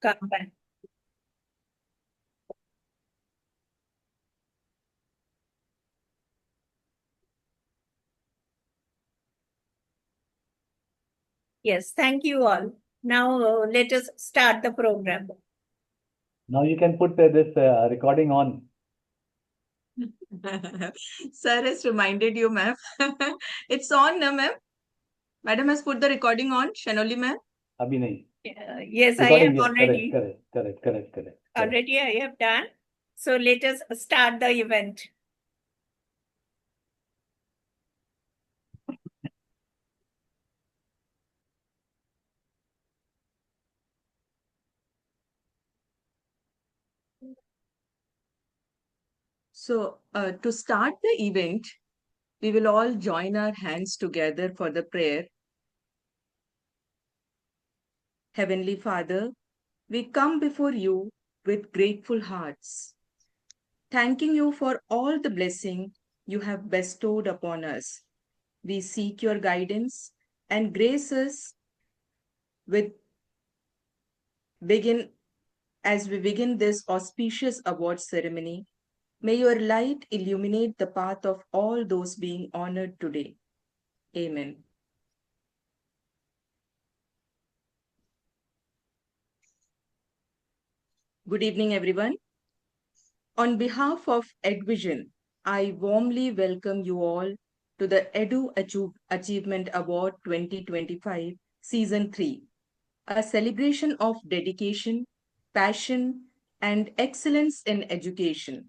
come back. Yes, thank you all. Now let us start the program. Now you can put this recording on. Sir has reminded you, ma'am. It's on, na, ma'am. Madam has put the recording on. Shanoli, ma'am. Abhi nahi. Yes, Recording, I have already. Correct. Already I have done. So let us start the event. So, to start the event, we will all join our hands together for the prayer. Heavenly Father, we come before you with grateful hearts, thanking you for all the blessing you have bestowed upon us. We seek your guidance and graces with as we begin this auspicious award ceremony. May your light illuminate the path of all those being honored today. Amen. Good evening, everyone. On behalf of Edvishan, I warmly welcome you all to the Edu-Achievement Award 2025 Season 3, a celebration of dedication, passion, and excellence in education.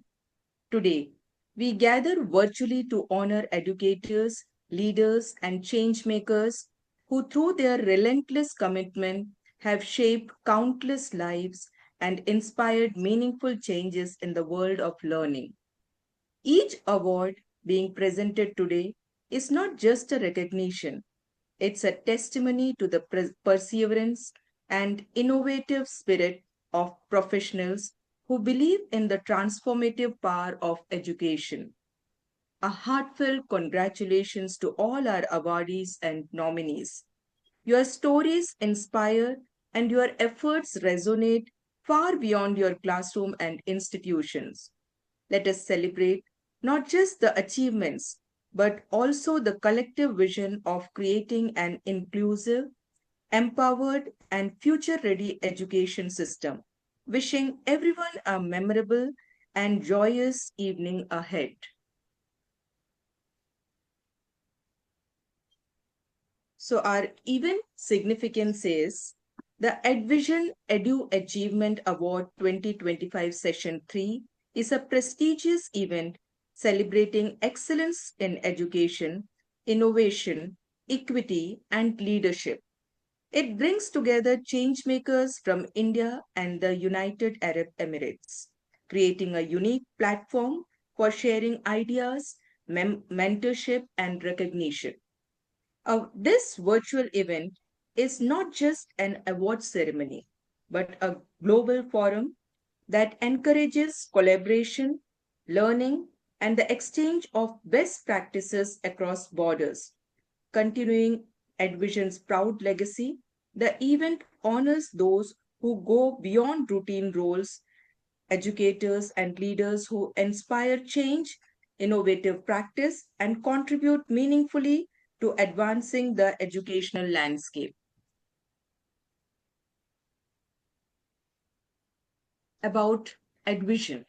Today, we gather virtually to honor educators, leaders, and change makers who, through their relentless commitment, have shaped countless lives and inspired meaningful changes in the world of learning. Each award being presented today is not just a recognition, it's a testimony to the perseverance and innovative spirit of professionals who believe in the transformative power of education. A heartfelt congratulations to all our awardees and nominees. Your stories inspire and your efforts resonate far beyond your classroom and institutions. Let us celebrate not just the achievements, but also the collective vision of creating an inclusive, empowered, and future ready education system. Wishing everyone a memorable and joyous evening ahead. So, our event significance is the Edvishan Edu-Achievement Award 2025 Session 3 is a prestigious event celebrating excellence in education, innovation, equity, and leadership. It brings together changemakers from India and the United Arab Emirates, creating a unique platform for sharing ideas, mentorship, and recognition. This virtual event is not just an award ceremony, but a global forum that encourages collaboration, learning, and the exchange of best practices across borders. Continuing Edvishan's proud legacy, the event honors those who go beyond routine roles, educators and leaders who inspire change, innovative practice, and contribute meaningfully to advancing the educational landscape. About Edvishan.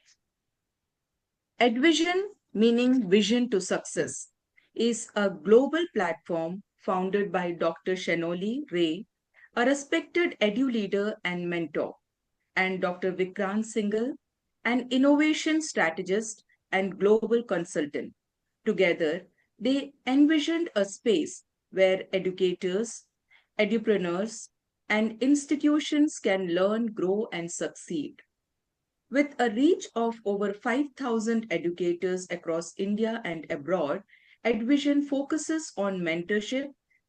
Edvishan, meaning vision to success, is a global platform founded by Dr. Shanoli Ray, a respected edu leader and mentor, and Dr. Vikrant Singhal, an innovation strategist and global consultant. Together, they envisioned a space where educators, edupreneurs, and institutions can learn, grow, and succeed. With a reach of over 5,000 educators across India and abroad, Edvishan focuses on mentorship,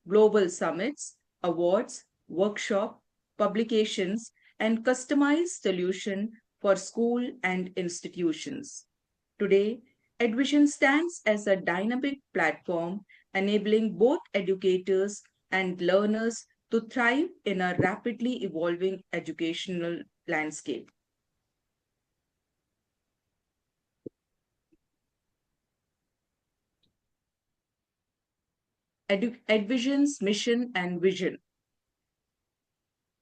global summits, awards, workshops, publications, and customized solutions for school and institutions. Today, Edvishan stands as a dynamic platform enabling both educators and learners to thrive in a rapidly evolving educational landscape. Edvision's mission and vision.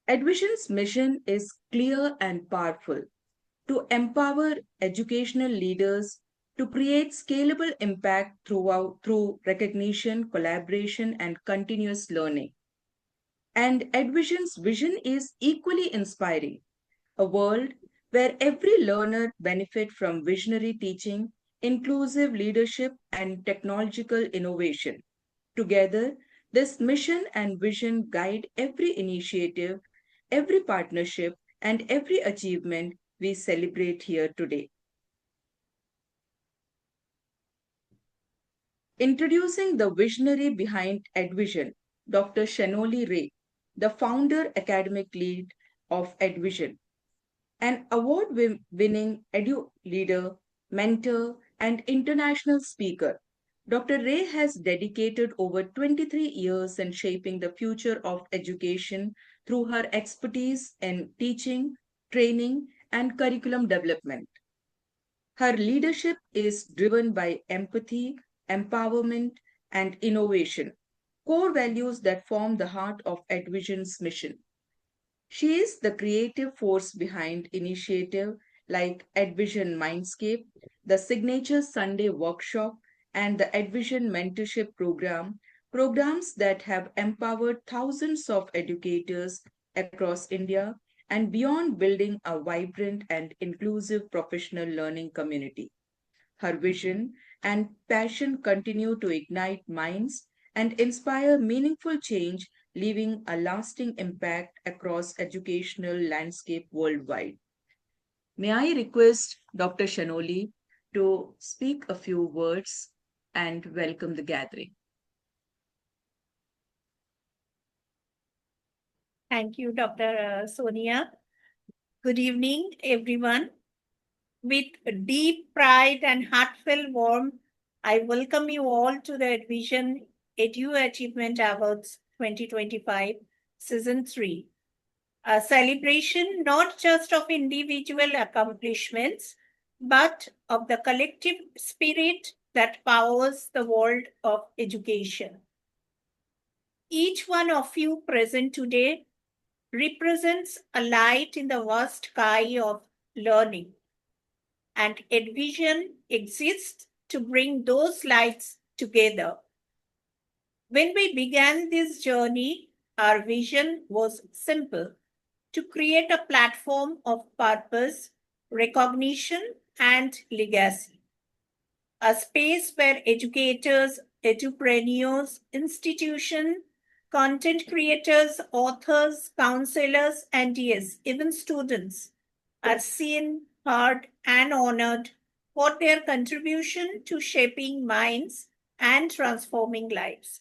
Edvision's mission is clear and powerful: to empower educational leaders to create scalable impact through recognition, collaboration, and continuous learning. And Edvision's vision is equally inspiring: a world where every learner benefits from visionary teaching, inclusive leadership, and technological innovation. Together, this mission and vision guide every initiative, every partnership, and every achievement we celebrate here today. Introducing the visionary behind Edvision, Dr. Shenoly Ray, the founder academic lead of Edvision, an award-winning edu leader, mentor, and international speaker. Dr. Ray has dedicated over 23 years in shaping the future of education through her expertise in teaching, training, and curriculum development. Her leadership is driven by empathy, empowerment, and innovation, core values that form the heart of Edvision's mission. She is the creative force behind initiatives like Edvision Mindscape, the Signature Sunday Workshop, and the Edvision Mentorship Program, programs that have empowered thousands of educators across India and beyond, building a vibrant and inclusive professional learning community. Her vision and passion continue to ignite minds and inspire meaningful change, leaving a lasting impact across educational landscape worldwide. May I request Dr. Shenoly to speak a few words and welcome the gathering. Thank you, Dr. Sonia. Good evening, everyone. With deep pride and heartfelt warmth, I welcome you all to the Edvision Edu-Achievement Awards 2025, Season 3. A celebration not just of individual accomplishments, but of the collective spirit that powers the world of education. Each one of you present today represents a light in the vast sky of learning, and Edvision exists to bring those lights together. When we began this journey, our vision was simple: to create a platform of purpose, recognition, and legacy. A space where educators, edupreneurs, institutions, content creators, authors, counselors, and yes, even students are seen, heard, and honored for their contribution to shaping minds and transforming lives.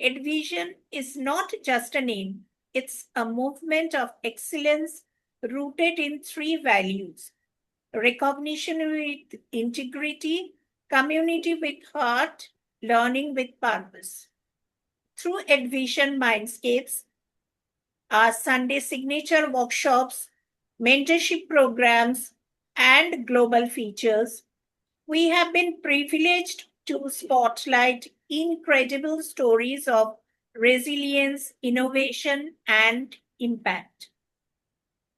Edvision is not just a name, it's a movement of excellence rooted in 3 values: recognition with integrity, community with heart, learning with purpose. Through Edvision Mindscapes, our Sunday signature workshops, mentorship programs, and global features, we have been privileged to spotlight incredible stories of resilience, innovation, and impact.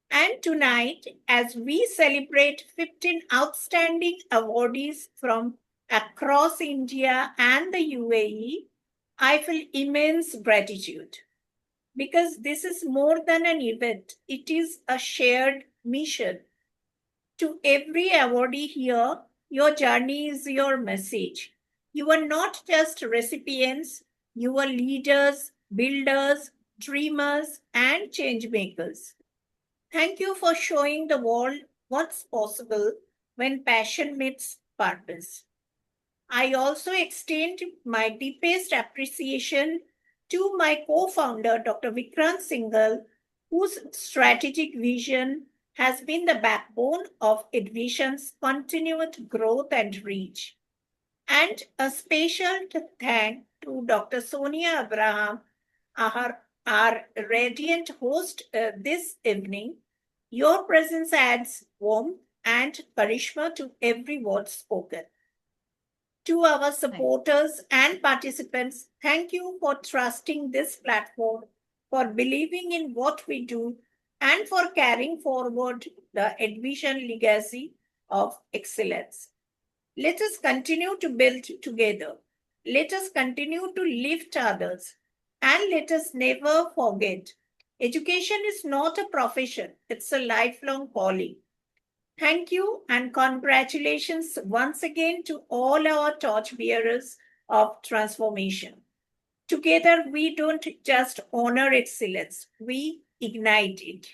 And tonight, as we celebrate 15 outstanding awardees from across India and the UAE, I feel immense gratitude, because this is more than an event. It is a shared mission. To every awardee here, your journey is your message. You are not just recipients, you are leaders, builders, dreamers, and change makers. Thank you for showing the world what's possible when passion meets purpose. I also extend my deepest appreciation to my co-founder, Dr. Vikrant Singhal, whose strategic vision has been the backbone of Edvision's continued growth and reach. And a special thank to Dr. Sonia Abraham, our radiant host this evening. Your presence adds warmth and charisma to every word spoken. To our supporters and participants, thank you for trusting this platform, for believing in what we do, and for carrying forward the Edvishan legacy of excellence. Let us continue to build together. Let us continue to lift others. And let us never forget, education is not a profession, it's a lifelong calling. Thank you and congratulations once again to all our torchbearers of transformation. Together, we don't just honor excellence, we ignite it.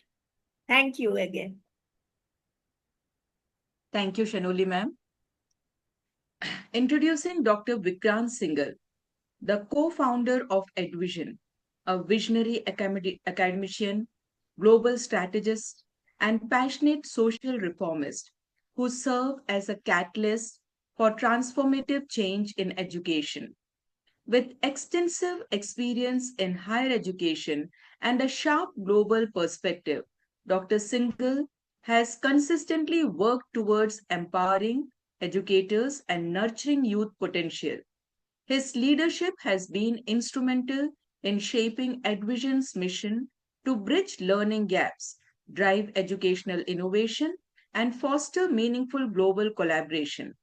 Thank you again. Thank you, Shanoli ma'am. Introducing Dr. Vikrant Singhal, the co-founder of Edvishan, a visionary academician, global strategist, and passionate social reformist who serve as a catalyst for transformative change in education. With extensive experience in higher education and a sharp global perspective, Dr. Singhal has consistently worked towards empowering educators and nurturing youth potential. His leadership has been instrumental in shaping Edvishan's mission to bridge learning gaps, drive educational innovation, and foster meaningful global collaboration.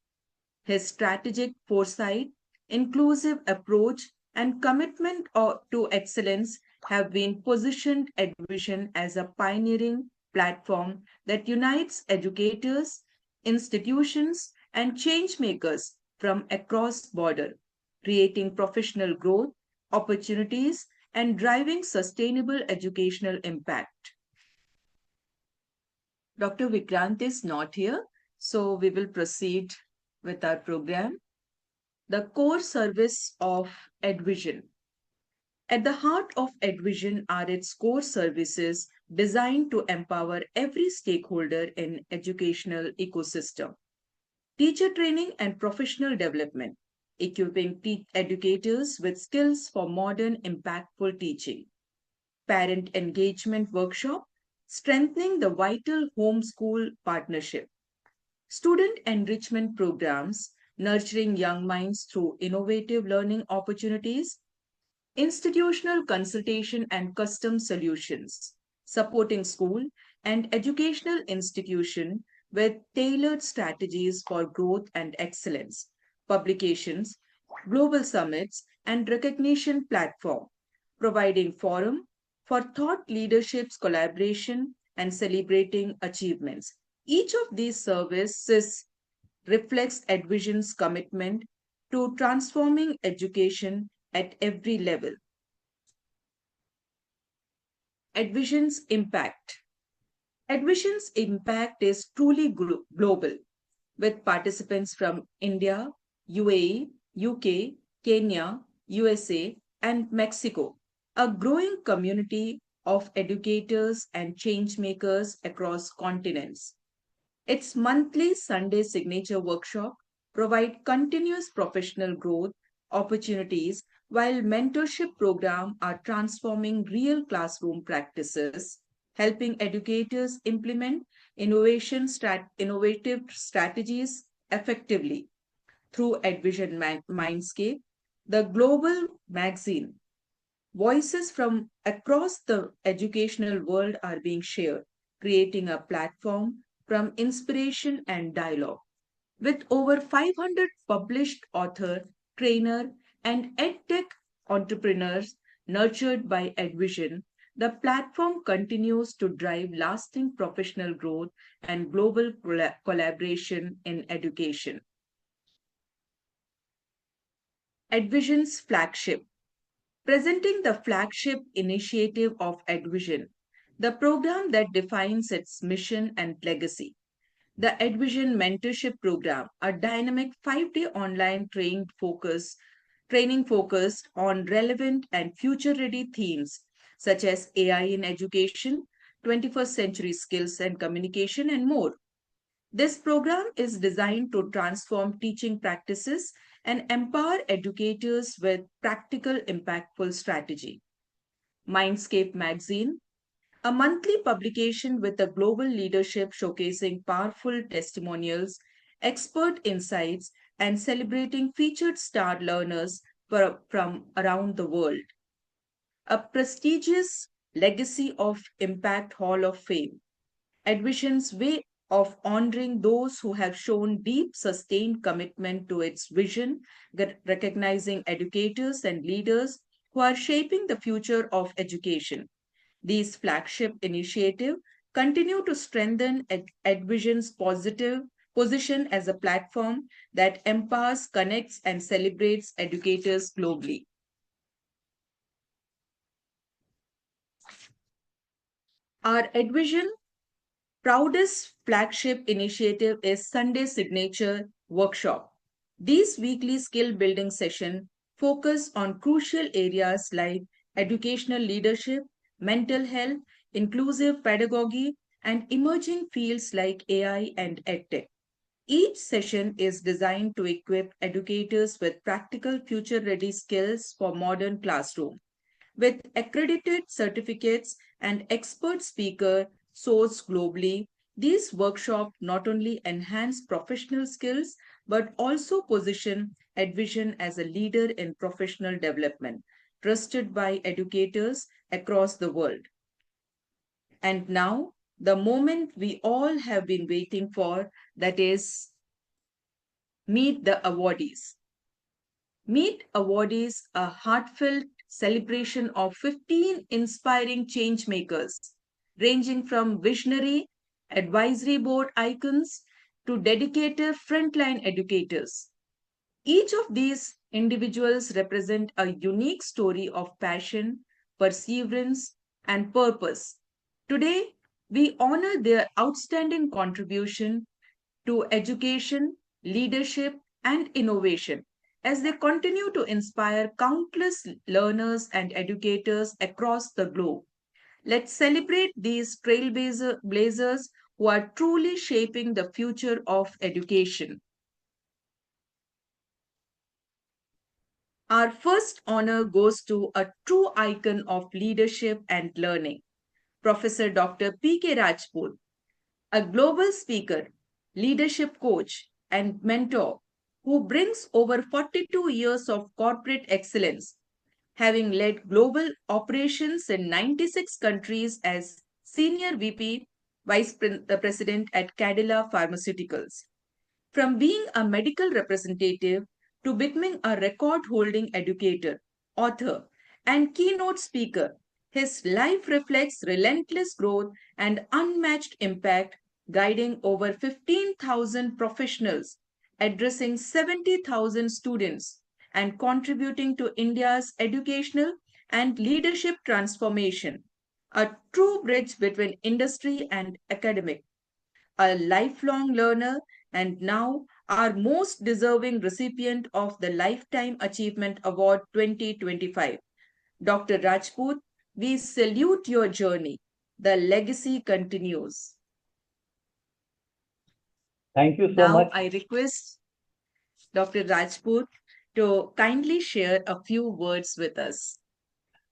His strategic foresight, inclusive approach, and commitment to excellence have been positioned Edvishan as a pioneering platform that unites educators, institutions, and changemakers from across borders, creating professional growth, opportunities, and driving sustainable educational impact. Dr. Vikrant is not here, so we will proceed with our program. The core service of Edvishan. At the heart of Edvishan are its core services designed to empower every stakeholder in educational ecosystem. Teacher training and professional development, equipping educators with skills for modern impactful teaching. Parent engagement workshop, strengthening the vital home-school partnership. Student enrichment programs, nurturing young minds through innovative learning opportunities. Institutional consultation and custom solutions, supporting school and educational institution with tailored strategies for growth and excellence. Publications, global summits, and recognition platform, providing forum for thought leadership's collaboration and celebrating achievements. Each of these services reflects Edvishan's commitment to transforming education at every level. Edvishan's impact. Edvishan's impact is truly global, with participants from India, UAE, UK, Kenya, USA, and Mexico, a growing community of educators and changemakers across continents. Its monthly Sunday signature workshop provide continuous professional growth opportunities while mentorship programs are transforming real classroom practices, helping educators implement innovative strategies effectively. Through Edvishan Mindscape, the global magazine, voices from across the educational world are being shared, creating a platform from inspiration and dialogue. With over 500 published author, trainer, and edtech entrepreneurs nurtured by Edvishan, the platform continues to drive lasting professional growth and global collaboration in education. Edvishan's flagship. Presenting the flagship initiative of Edvishan, the program that defines its mission and legacy. The Edvishan Mentorship Program, a dynamic 5-day online training focused on relevant and future-ready themes such as AI in education, 21st century skills and communication, and more. This program is designed to transform teaching practices and empower educators with practical, impactful strategy. Mindscape magazine, a monthly publication with a global leadership showcasing powerful testimonials, expert insights, and celebrating featured star learners from around the world. A prestigious Legacy of Impact Hall of Fame, Edvishan's way of honoring those who have shown deep, sustained commitment to its vision, recognizing educators and leaders who are shaping the future of education. These flagship initiatives continue to strengthen Edvision's positive position as a platform that empowers, connects, and celebrates educators globally. Our Edvision proudest flagship initiative is Sunday Signature Workshop. These weekly skill building sessions focus on crucial areas like educational leadership, mental health, inclusive pedagogy, and emerging fields like AI and EdTech. Each session is designed to equip educators with practical future-ready skills for modern classroom. With accredited certificates and expert speakers sourced globally, these workshops not only enhance professional skills but also position Edvision as a leader in professional development, trusted by educators across the world. And now, the moment we all have been waiting for, that is, meet the awardees. Meet awardees, a heartfelt celebration of 15 inspiring change makers, ranging from visionary advisory board icons to dedicated frontline educators. Each of these individuals represent a unique story of passion, perseverance, and purpose. Today, we honor their outstanding contribution to education, leadership, and innovation as they continue to inspire countless learners and educators across the globe. Let's celebrate these trailblazers who are truly shaping the future of education. Our first honor goes to a true icon of leadership and learning, Professor Dr. P.K. Rajput, a global speaker, leadership coach, and mentor who brings over 42 years of corporate excellence, having led global operations in 96 countries as Senior VP, Vice President at 𝗙𝗃𝗃 Pharmaceuticals. From being a medical representative to becoming a record-holding educator, author, and keynote speaker, his life reflects relentless growth and unmatched impact, guiding over 15,000 professionals, addressing 70,000 students, and contributing to India's educational and leadership transformation, a true bridge between industry and academic, a lifelong learner, and now our most deserving recipient of the Lifetime Achievement Award 2025. Dr. Rajput, we salute your journey. The legacy continues. Thank you so Now much. I request Dr. Rajput to kindly share a few words with us.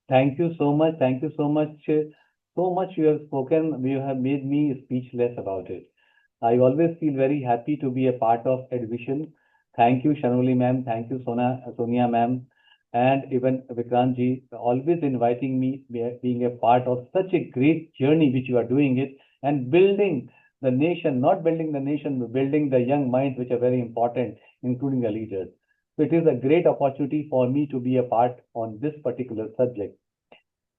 Thank you so much. Thank you so much. So much you have spoken. You have made me speechless about it. I always feel very happy to be a part of Edvision. Thank you, Shanoli ma'am. Thank you, Sonia ma'am. And even Vikrant ji, always inviting me, being a part of such a great journey which you are doing it and building the nation, not building the nation, but building the young minds which are very important, including the leaders. So it is a great opportunity for me to be a part on this particular subject.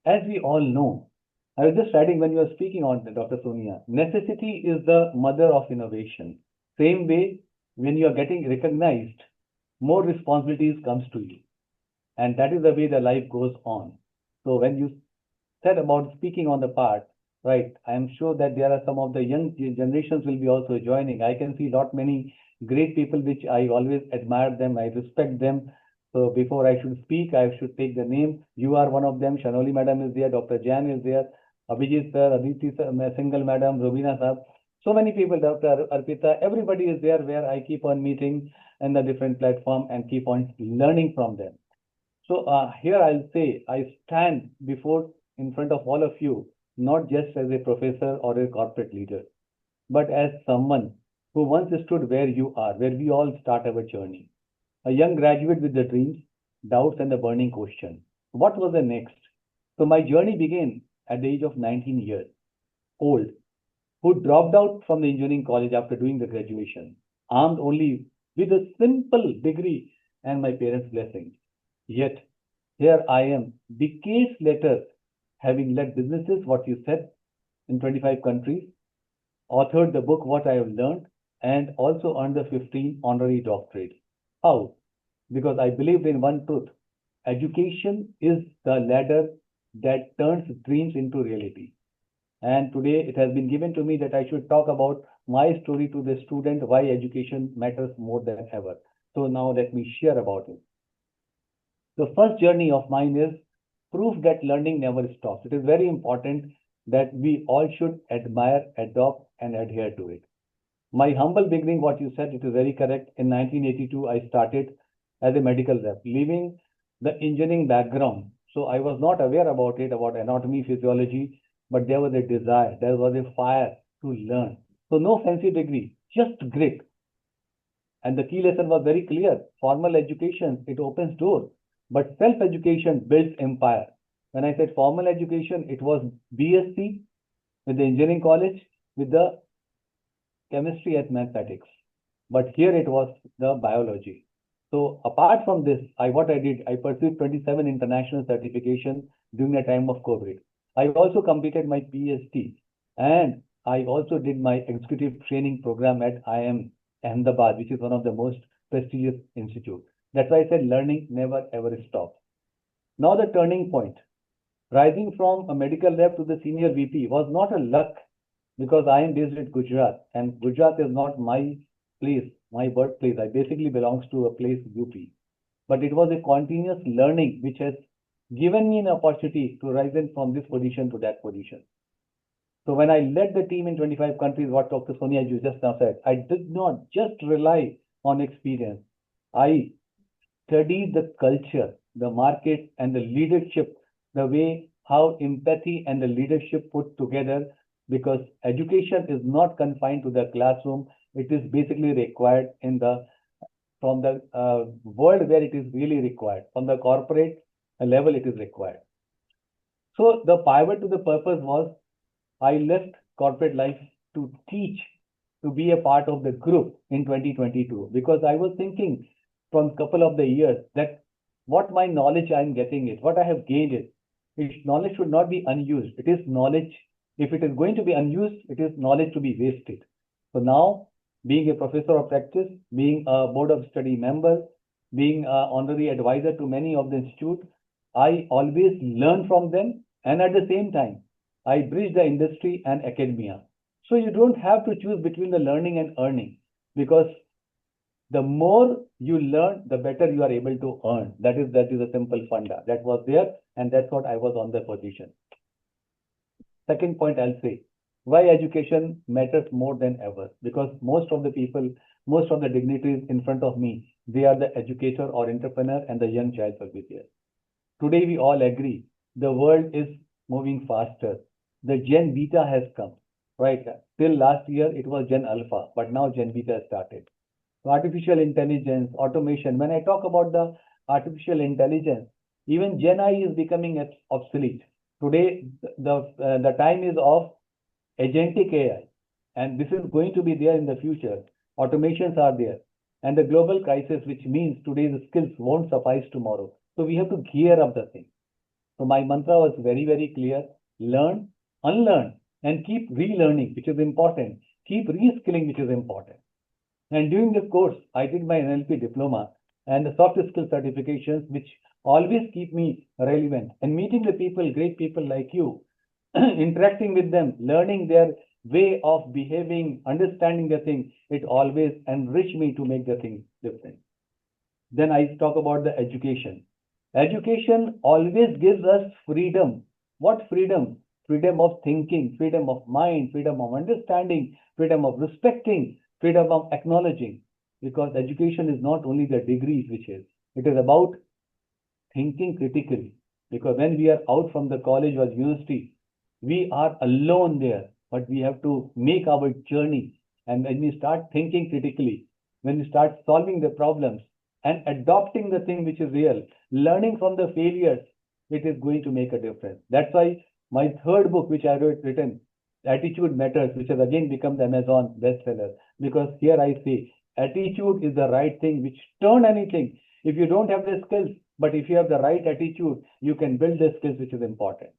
As we all know, I was just writing when you were speaking on Dr. Sonia, necessity is the mother of innovation. Same way, when you are getting recognized, more responsibilities comes to you. And that is the way the life goes on. So when you said about speaking on the part, right, I am sure that there are some of the young generations will be also joining. I can see many great people which I always admire them, I respect them. So before I should speak, I should take the name. You are one of them. Shanoli madam is there, Dr. Jan is there, Abhijit sir, Aditi sir, Single madam, Robina sir. So many people, Dr. Arpita, everybody is there where I keep on meeting in the different platform and keep on learning from them. So here I'll say I stand before in front of all of you, not just as a professor or a corporate leader, but as someone who once stood where you are, where we all start our journey. A young graduate with the dreams, doubts, and a burning question. What was the next? So my journey began at the age of 19 years old, who dropped out from the engineering college after doing the graduation, armed only with a simple degree and my parents' blessings. Yet, here I am, decades later, having led businesses, what you said, in 25 countries, authored the book, What I Have Learned, and also earned the 15 honorary doctorates. How? Because I believed in one truth. Education is the ladder that turns dreams into reality. And today it has been given to me that I should talk about my story to the student, why education matters more than ever. So now let me share about it. The first journey of mine is proof that learning never stops. It is very important that we all should admire, adopt, and adhere to it. My humble beginning, what you said, it is very correct. In 1982, I started as a medical rep, leaving the engineering background. So I was not aware about it, about anatomy, physiology, but there was a desire, there was a fire to learn. So no fancy degree, just grit. And the key lesson was very clear. Formal education, it opens doors, but self-education builds empire. When I said formal education, it was BSc with the engineering college, with the chemistry and mathematics. But here it was the biology. So apart from this, what I did, I pursued 27 international certifications during the time of COVID. I also completed my PhD, and I also did my executive training program at IIM Ahmedabad, which is one of the most prestigious institutes. That's why I said learning never ever stops. Now the turning point. Rising from a medical rep to the senior VP was not a luck, because I am based at Gujarat, and Gujarat is not my place, my birthplace. I basically belongs to a place, UP. But it was a continuous learning which has given me an opportunity to rise in from this position to that position. So when I led the team in 25 countries, what Dr. Sonia you just now said, I did not just rely on experience. I studied the culture, the market, and the leadership, the way how empathy and the leadership put together, because education is not confined to the classroom. It is basically required from the world where it is really required. From the corporate level, it is required. So the pivot to the purpose was, I left corporate life to teach, to be a part of the group in 2022, because I was thinking from a couple of the years that what my knowledge I am getting is, what I have gained is, knowledge should not be unused. It is knowledge. If it is going to be unused, it is knowledge to be wasted. So now, being a professor of practice, being a board of study member, being an honorary advisor to many of the institute, I always learn from them, and at the same time, I bridge the industry and academia. So you don't have to choose between the learning and earning, because the more you learn, the better you are able to earn. That is a simple funda that was there, and that's what I was on the position. Second point I'll say, why education matters more than ever, because most of the people, most of the dignitaries in front of me, they are the educator or entrepreneur, and the young child will be there. Today we all agree the world is moving faster. The Gen Beta has come, right? Till last year it was Gen Alpha, but now Gen Beta has started. So artificial intelligence, automation. When I talk about the artificial intelligence, even Gen I is becoming obsolete. Today the time is of agentic AI, and this is going to be there in the future. Automations are there, and the global crisis, which means today's skills won't suffice tomorrow. So we have to gear up the thing. So my mantra was very, very clear: learn, unlearn, and keep relearning, which is important. Keep reskilling, which is important. And during the course, I did my NLP diploma and the soft skill certifications, which always keep me relevant. And meeting the people, great people like you, interacting with them, learning their way of behaving, understanding the thing, it always enriched me to make the thing different. Then I talk about the education. Education always gives us freedom. What freedom? Freedom of thinking, freedom of mind, freedom of understanding, freedom of respecting, freedom of acknowledging. Because education is not only the degrees, it is about thinking critically. Because when we are out from the college or university, we are alone there, but we have to make our journey. And when we start thinking critically, when we start solving the problems and adopting the thing which is real, learning from the failures, it is going to make a difference. That's why my third book, which I written, Attitude Matters, which has again become the Amazon bestseller, because here I say, attitude is the right thing which turn anything. If you don't have the skills, but if you have the right attitude, you can build the skills, which is important.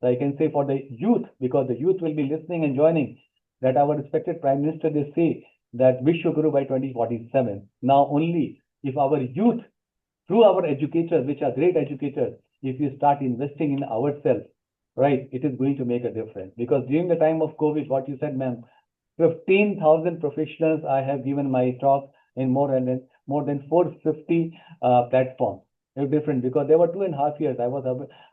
So I can say for the youth, because the youth will be listening and joining, that our respected Prime Minister, they say that Vishwaguru by 2047. Now only if our youth, through our educators, which are great educators, if we start investing in ourselves, right, it is going to make a difference. Because during the time of COVID, what you said, ma'am, 15,000 professionals, I have given my talk in more than 450 platforms. They're different because there were 2.5 years. I was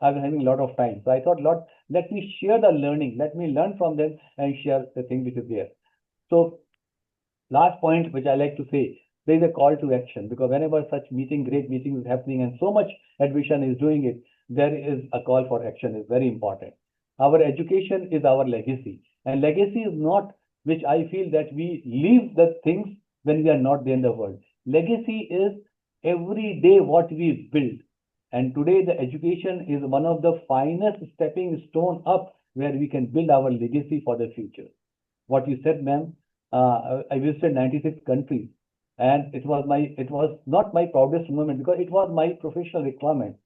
having a lot of time. So I thought, Lord, let me share the learning. Let me learn from them and share the thing which is there. So last point, which I like to say, there is a call to action, because whenever such great meeting is happening and so much Edvishan is doing it, there is a call for action is very important. Our education is our legacy, and legacy is not which I feel that we leave the things when we are not there in the world. Legacy is every day what we build. And today the education is one of the finest stepping stone up where we can build our legacy for the future. What you said, ma'am, I visited 96 countries, and it was not my proudest moment because it was my professional requirement.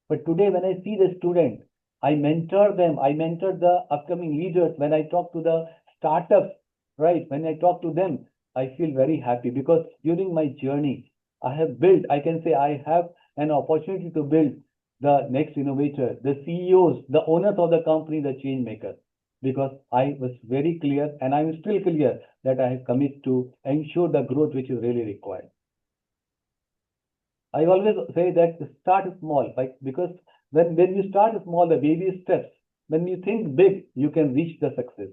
But today when I see the student, I mentor them, I mentor the upcoming leaders. When I talk to the startups, right, when I talk to them, I feel very happy because during my journey, I have built, I can say I have an opportunity to build the next innovator, the CEOs, the owners of the company, the change makers, because I was very clear and I'm still clear that I have committed to ensure the growth which is really required. I always say that start small, because when you start small, the baby steps, when you think big, you can reach the success.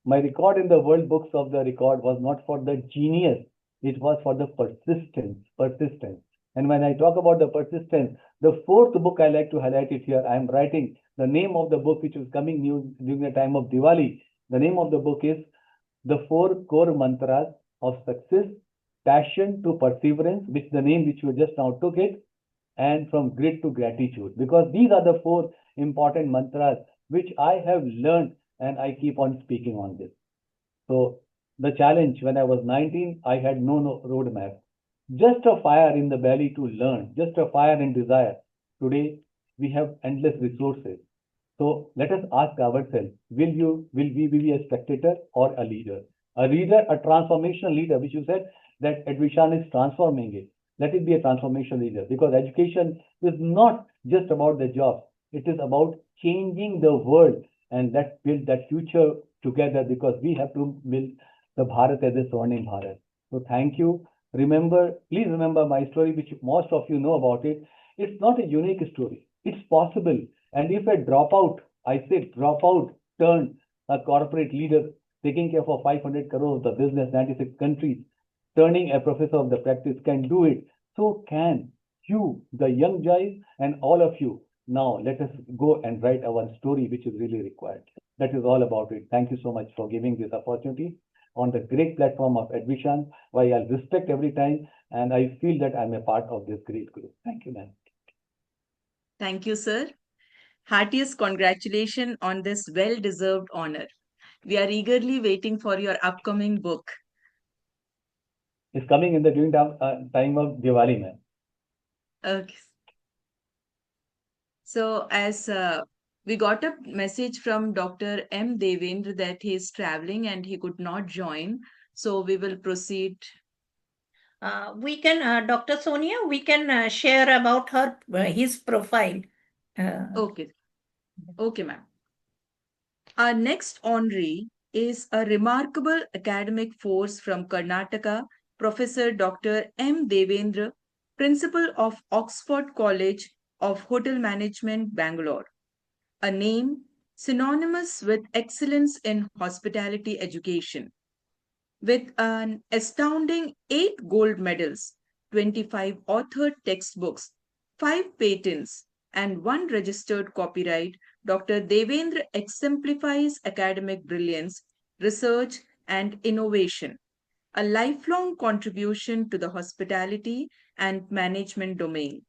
My record in the world books of the record was not for the genius, it was for the persistence. And when I talk about the persistence, the fourth book I like to highlight it here. I am writing the name of the book, which is coming new during the time of Diwali. The name of the book is The 4 Core Mantras of Success, Passion to Perseverance, which the name which you just now took it, and From Grit to Gratitude. Because these are the 4 important mantras which I have learned, and I keep on speaking on this. So the challenge when I was 19, I had no roadmap. Just a fire in the belly to learn, just a fire and desire. Today, we have endless resources. So let us ask ourselves, will we be a spectator or a leader? A leader, a transformational leader, which you said that Edvishan is transforming it. Let it be a transformational leader, because education is not just about the job. It is about changing the world, and let's build that future together, because we have to build the Bharat as a 𝗻𝗵𝗺. So thank you. Please remember my story, which most of you know about it. It's not a unique story. It's possible. And if a dropout, I say dropout, turned a corporate leader, taking care of 500 crores of the business, 96 countries, turning a professor of the practice can do it, so can you, the young guys, and all of you. Now let us go and write our story, which is really required. That is all about it. Thank you so much for giving this opportunity on the great platform of Edvishan, why I respect every time, and I feel that I'm a part of this great group. Thank you, ma'am. Thank you, sir. Heartiest congratulations on this well-deserved honor. We are eagerly waiting for your upcoming book. It's coming in the during time of Diwali, ma'am. Okay. So as we got a message from Dr. M. Devendra that he is traveling and he could not join. So we will proceed. We can, Dr. Sonia, we can share about his profile. Okay. Okay, ma'am. Our next honoree is a remarkable academic force from Karnataka, Professor Dr. M. Devendra, Principal of Oxford College of Hotel Management, Bangalore, a name synonymous with excellence in hospitality education. With an astounding 8 gold medals, 25 authored textbooks, 5 patents, and 1 registered copyright, Dr. Devendra exemplifies academic brilliance, research, and innovation, a lifelong contribution to the hospitality and management domain.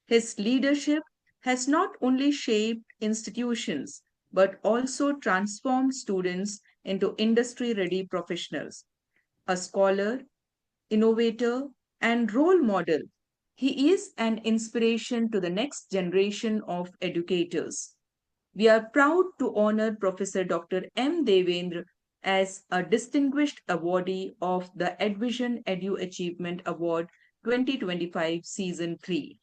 His leadership has not only shaped institutions but also transformed students into industry-ready professionals. A scholar, innovator, and role model, he is an inspiration to the next generation of educators. We are proud to honor Professor Dr. M. Devendra as a distinguished awardee of the Edvishan Edu-Achievement Award 2025 Season 3.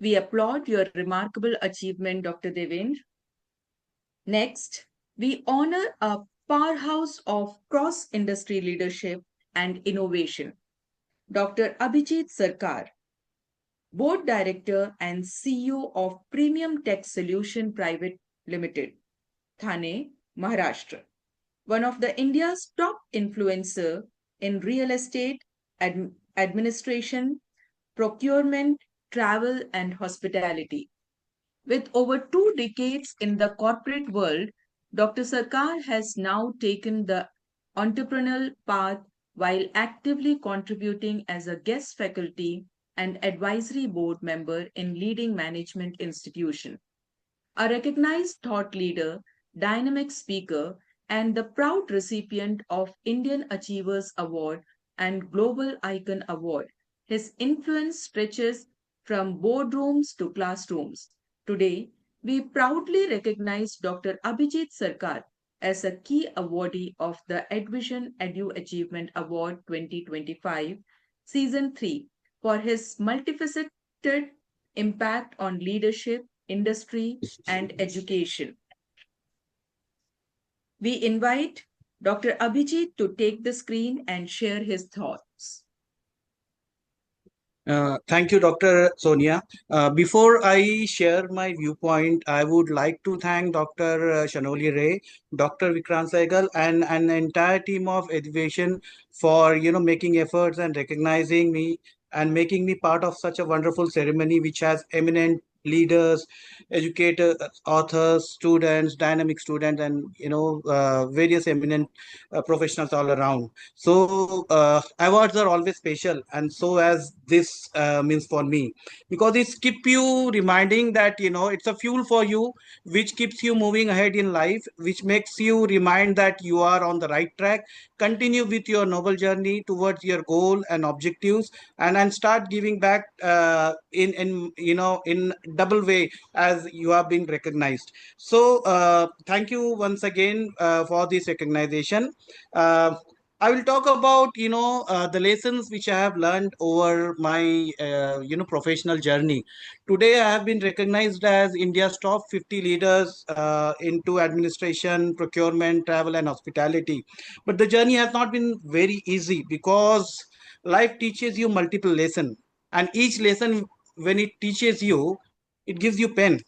We applaud your remarkable achievement, Dr. Devendra. Next, we honor a powerhouse of cross-industry leadership and innovation, Dr. Abhijit Sarkar, Board Director and CEO of Premium Tech Solution Private Limited, Thane, Maharashtra, one of the India's top influencer in real estate, administration, procurement, travel, and hospitality. With over 2 decades in the corporate world, Dr. Sarkar has now taken the entrepreneurial path while actively contributing as a guest faculty and advisory board member in leading management institutions. A recognized thought leader, dynamic speaker, and the proud recipient of Indian Achievers Award and Global Icon Award, his influence stretches from boardrooms to classrooms. Today, we proudly recognize Dr. Abhijit Sarkar as a key awardee of the Edvishan Edu-Achievement Award 2025, Season 3, for his multifaceted impact on leadership, industry, and education. We invite Dr. Abhijit to take the screen and share his thoughts. Thank you, Dr. Sonia. Before I share my viewpoint, I would like to thank Dr. Shanoli Ray, Dr. Vikrant Sehgal, and an entire team of Edvishan for making efforts and recognizing me and making me part of such a wonderful ceremony, which has eminent leaders, educators, authors, students, dynamic students, and various eminent professionals all around. So awards are always special, and so as this means for me, because it keep you reminding that it's a fuel for you, which keeps you moving ahead in life, which makes you remind that you are on the right track. Continue with your noble journey towards your goal and objectives, and start giving back in double way as you are being recognized. So thank you once again for this recognition. I will talk about the lessons which I have learned over my professional journey. Today I have been recognized as India's top 50 leaders into administration, procurement, travel, and hospitality. But the journey has not been very easy, because life teaches you multiple lessons, and each lesson, when it teaches you, it gives you pain.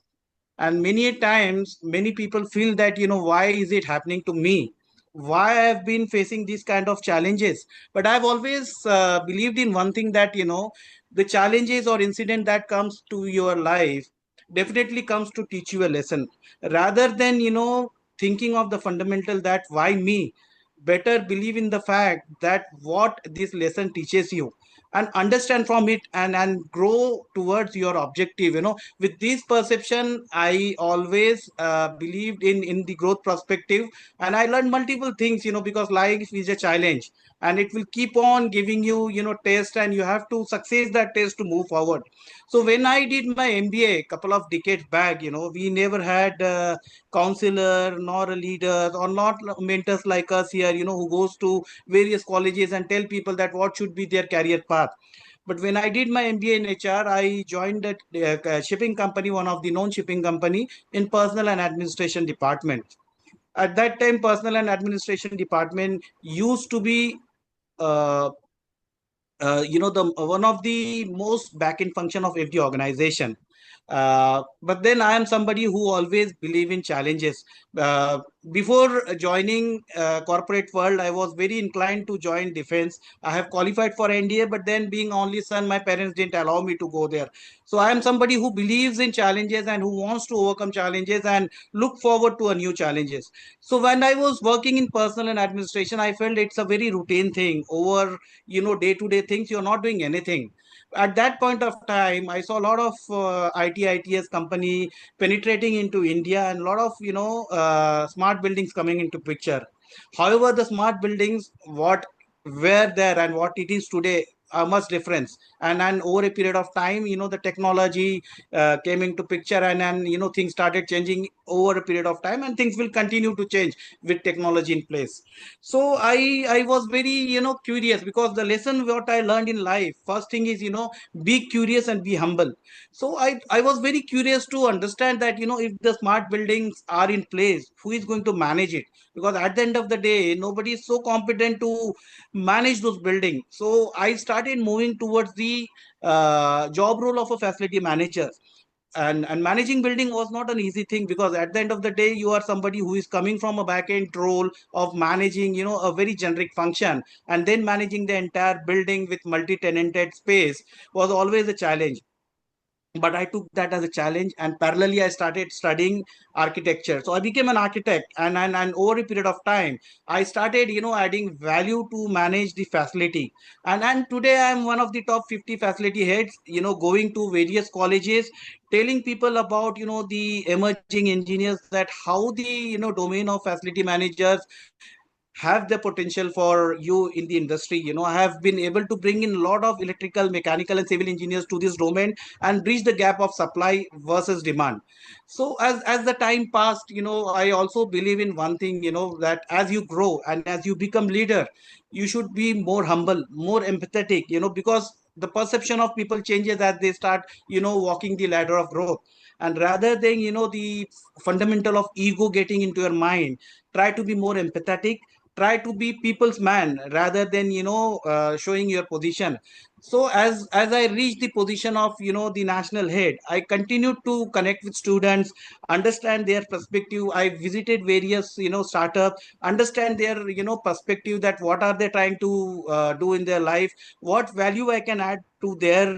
And many a times many people feel that why is it happening to me, why I have been facing these kind of challenges. But I've always believed in one thing, that the challenges or incident that comes to your life definitely comes to teach you a lesson, rather than thinking of the fundamental that why me. Better believe in the fact that what this lesson teaches you, and understand from it, and grow towards your objective. With this perception, I always believed in the growth perspective, and I learned multiple things, because life is a challenge, and it will keep on giving you test, and you have to success that test to move forward. So when I did my MBA a couple of decades back, we never had a counselor, nor a leader, or not mentors like us here, who goes to various colleges and tell people that what should be their career path. But when I did my MBA in HR, I joined a shipping company, one of the known shipping company, in personal and administration department. At that time, personal and administration department used to be uh, the one of the most back-end function of every organization. But then I am somebody who always believe in challenges. Uh, Before joining corporate world, I was very inclined to join defense. I have qualified for NDA, but then being only son, my parents didn't allow me to go there. So I am somebody who believes in challenges and who wants to overcome challenges and look forward to a new challenges. So when I was working in personal and administration, I felt it's a very routine thing. Over day-to-day things, you're not doing anything. At that point of time, I saw a lot of ITS company penetrating into India, and a lot of smart buildings coming into picture. However, the smart buildings, what were there and what it is today, are much difference. And over a period of time, the technology came into picture, and things started changing over a period of time, and things will continue to change with technology in place. So I was very curious, because the lesson what I learned in life, first thing is be curious and be humble. So I was very curious to understand that if the smart buildings are in place, who is going to manage it? Because at the end of the day, nobody is so competent to manage those buildings. So I started moving towards the job role of a facility manager. And managing building was not an easy thing, because at the end of the day, you are somebody who is coming from a back end role of managing a very generic function, and then managing the entire building with multi-tenanted space was always a challenge. But I took that as a challenge, and parallelly I started studying architecture. So I became an architect, and over a period of time, I started adding value to manage the facility. And today I am one of the top 50 facility heads, going to various colleges, telling people about the emerging engineers, that how the domain of facility managers have the potential for you in the industry. I have been able to bring in a lot of electrical, mechanical, and civil engineers to this domain, and bridge the gap of supply versus demand. So as the time passed, I also believe in one thing, that as you grow and as you become leader, you should be more humble, more empathetic, because the perception of people changes as they start walking the ladder of growth. And rather than the fundamental of ego getting into your mind, try to be more empathetic, try to be people's man rather than showing your position. So as I reached the position of the national head, I continued to connect with students, understand their perspective. I visited various startups, understand their perspective, that what are they trying to do in their life, what value I can add to their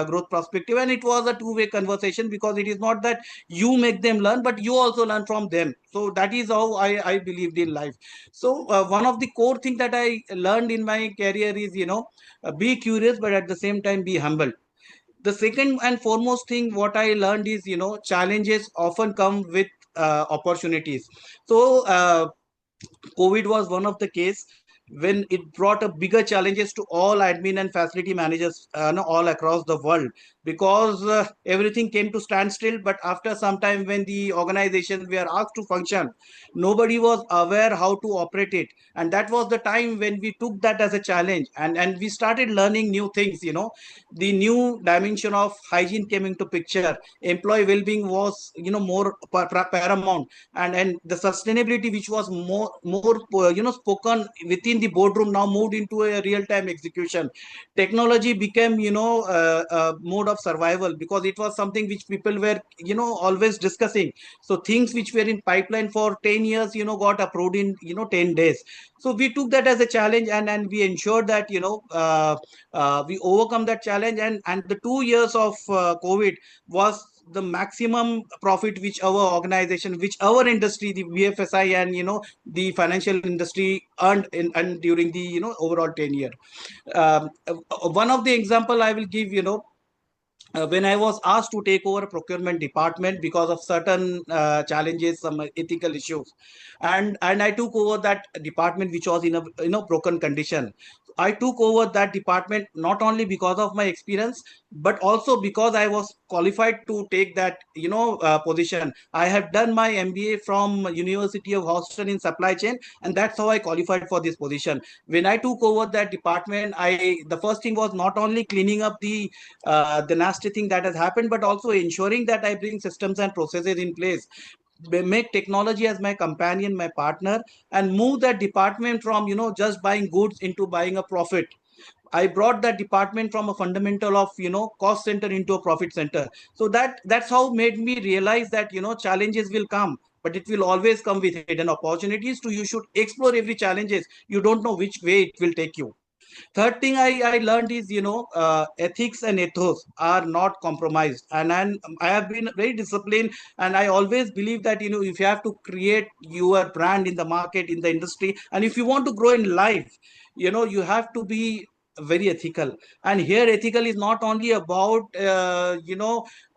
growth perspective. And it was a two-way conversation, because it is not that you make them learn, but you also learn from them. So that is how I believed in life. So one of the core things that I learned in my career is, be curious, but at the same time be humble. The second and foremost thing what I learned is, challenges often come with opportunities. So COVID was one of the case when it brought a bigger challenges to all admin and facility managers all across the world, because everything came to standstill. But after some time, when the organizations were asked to function, nobody was aware how to operate it. And that was the time when we took that as a challenge, and we started learning new things. The new dimension of hygiene came into picture. Employee well-being was more paramount, and the sustainability, which was more spoken within the boardroom, now moved into a real-time execution. Technology became a mode of survival, because it was something which people were always discussing. So things which were in pipeline for 10 years got approved in 10 days. So we took that as a challenge, and we ensured that we overcome that challenge. And the 2 years of COVID was the maximum profit which our organization, which our industry, the BFSI and the financial industry earned and during the overall 10 year. One of the example I will give, when I was asked to take over a procurement department because of certain challenges, some ethical issues, and I took over that department, which was in a broken condition. I took over that department not only because of my experience, but also because I was qualified to take that position. I have done my MBA from University of Houston in supply chain, and that's how I qualified for this position. When I took over that department, the first thing was not only cleaning up the nasty thing that has happened, but also ensuring that I bring systems and processes in place, make technology as my companion, my partner, and move that department from just buying goods into buying a profit. I brought that department from a fundamental of, cost center into a profit center. So that's how made me realize that, challenges will come, but it will always come with hidden opportunities. To you should explore every challenges. You don't know which way it will take you. Third thing I learned is, ethics and ethos are not compromised. And I have been very disciplined, and I always believe that, if you have to create your brand in the market, in the industry, and if you want to grow in life, you have to be very ethical. And here ethical is not only about,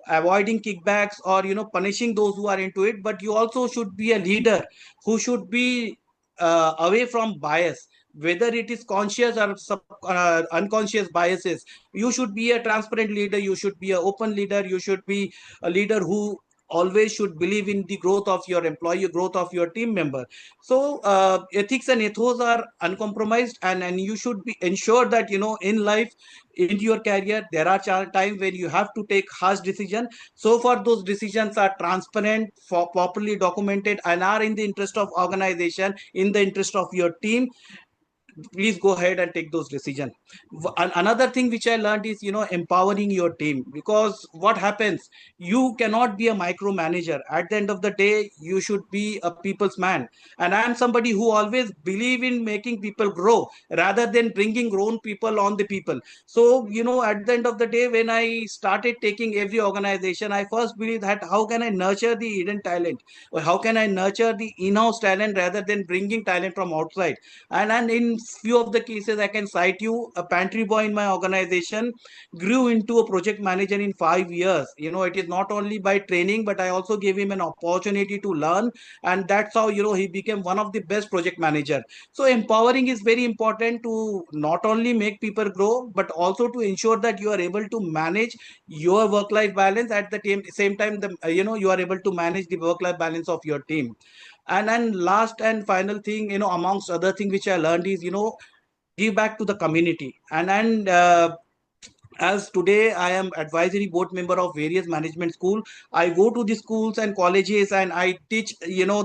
avoiding kickbacks or, punishing those who are into it, but you also should be a leader who should be away from bias, whether it is conscious or unconscious biases. You should be a transparent leader, you should be an open leader, you should be a leader who always should believe in the growth of your employee, growth of your team member. So ethics and ethos are uncompromised, and you should be ensure that, in life, in your career, there are times when you have to take harsh decision. So far those decisions are transparent, for properly documented, and are in the interest of organization, in the interest of your team, please go ahead and take those decisions. Another thing which I learned is, empowering your team. Because what happens, you cannot be a micromanager. At the end of the day, you should be a people's man. And I am somebody who always believe in making people grow rather than bringing grown people on the people. So, at the end of the day, when I started taking every organization, I first believe that how can I nurture the hidden talent, or how can I nurture the in-house talent rather than bringing talent from outside. And in few of the cases, I can cite you, a pantry boy in my organization grew into a project manager in 5 years. It is not only by training, but I also gave him an opportunity to learn, and that's how, he became one of the best project manager. So empowering is very important, to not only make people grow, but also to ensure that you are able to manage your work life balance. At the same time, you are able to manage the work life balance of your team. And then last and final thing, amongst other things which I learned is, give back to the community. And as today I am advisory board member of various management school, I go to the schools and colleges and I teach,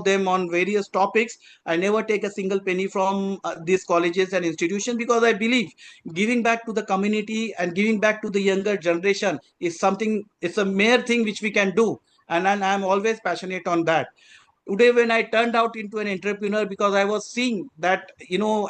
them on various topics. I never take a single penny from these colleges and institutions, because I believe giving back to the community and giving back to the younger generation is something, it's a mere thing which we can do. And I'm always passionate on that. Today when I turned out into an entrepreneur, because I was seeing that,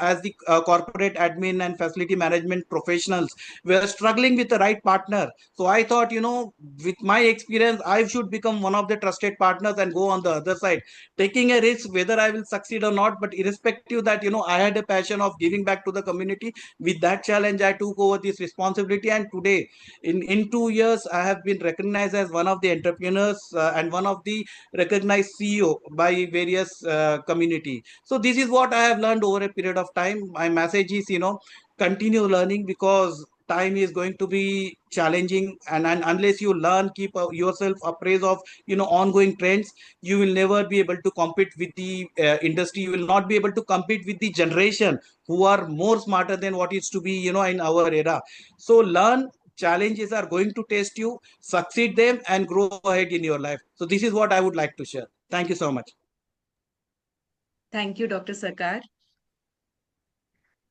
as the corporate admin and facility management professionals were struggling with the right partner. So I thought, with my experience, I should become one of the trusted partners and go on the other side, taking a risk whether I will succeed or not. But irrespective that, I had a passion of giving back to the community. With that challenge, I took over this responsibility, and today in 2 years I have been recognized as one of the entrepreneurs and one of the recognized CEO by various community. So this is what I have learned over a period of time. My message is, continue learning, because time is going to be challenging, and unless you learn, keep yourself appraised of, ongoing trends, you will never be able to compete with the industry. You will not be able to compete with the generation who are more smarter than what is to be, in our era. So learn, challenges are going to test you, succeed them, and grow ahead in your life. So this is what I would like to share. Thank you so much. Thank you, Dr. Sarkar.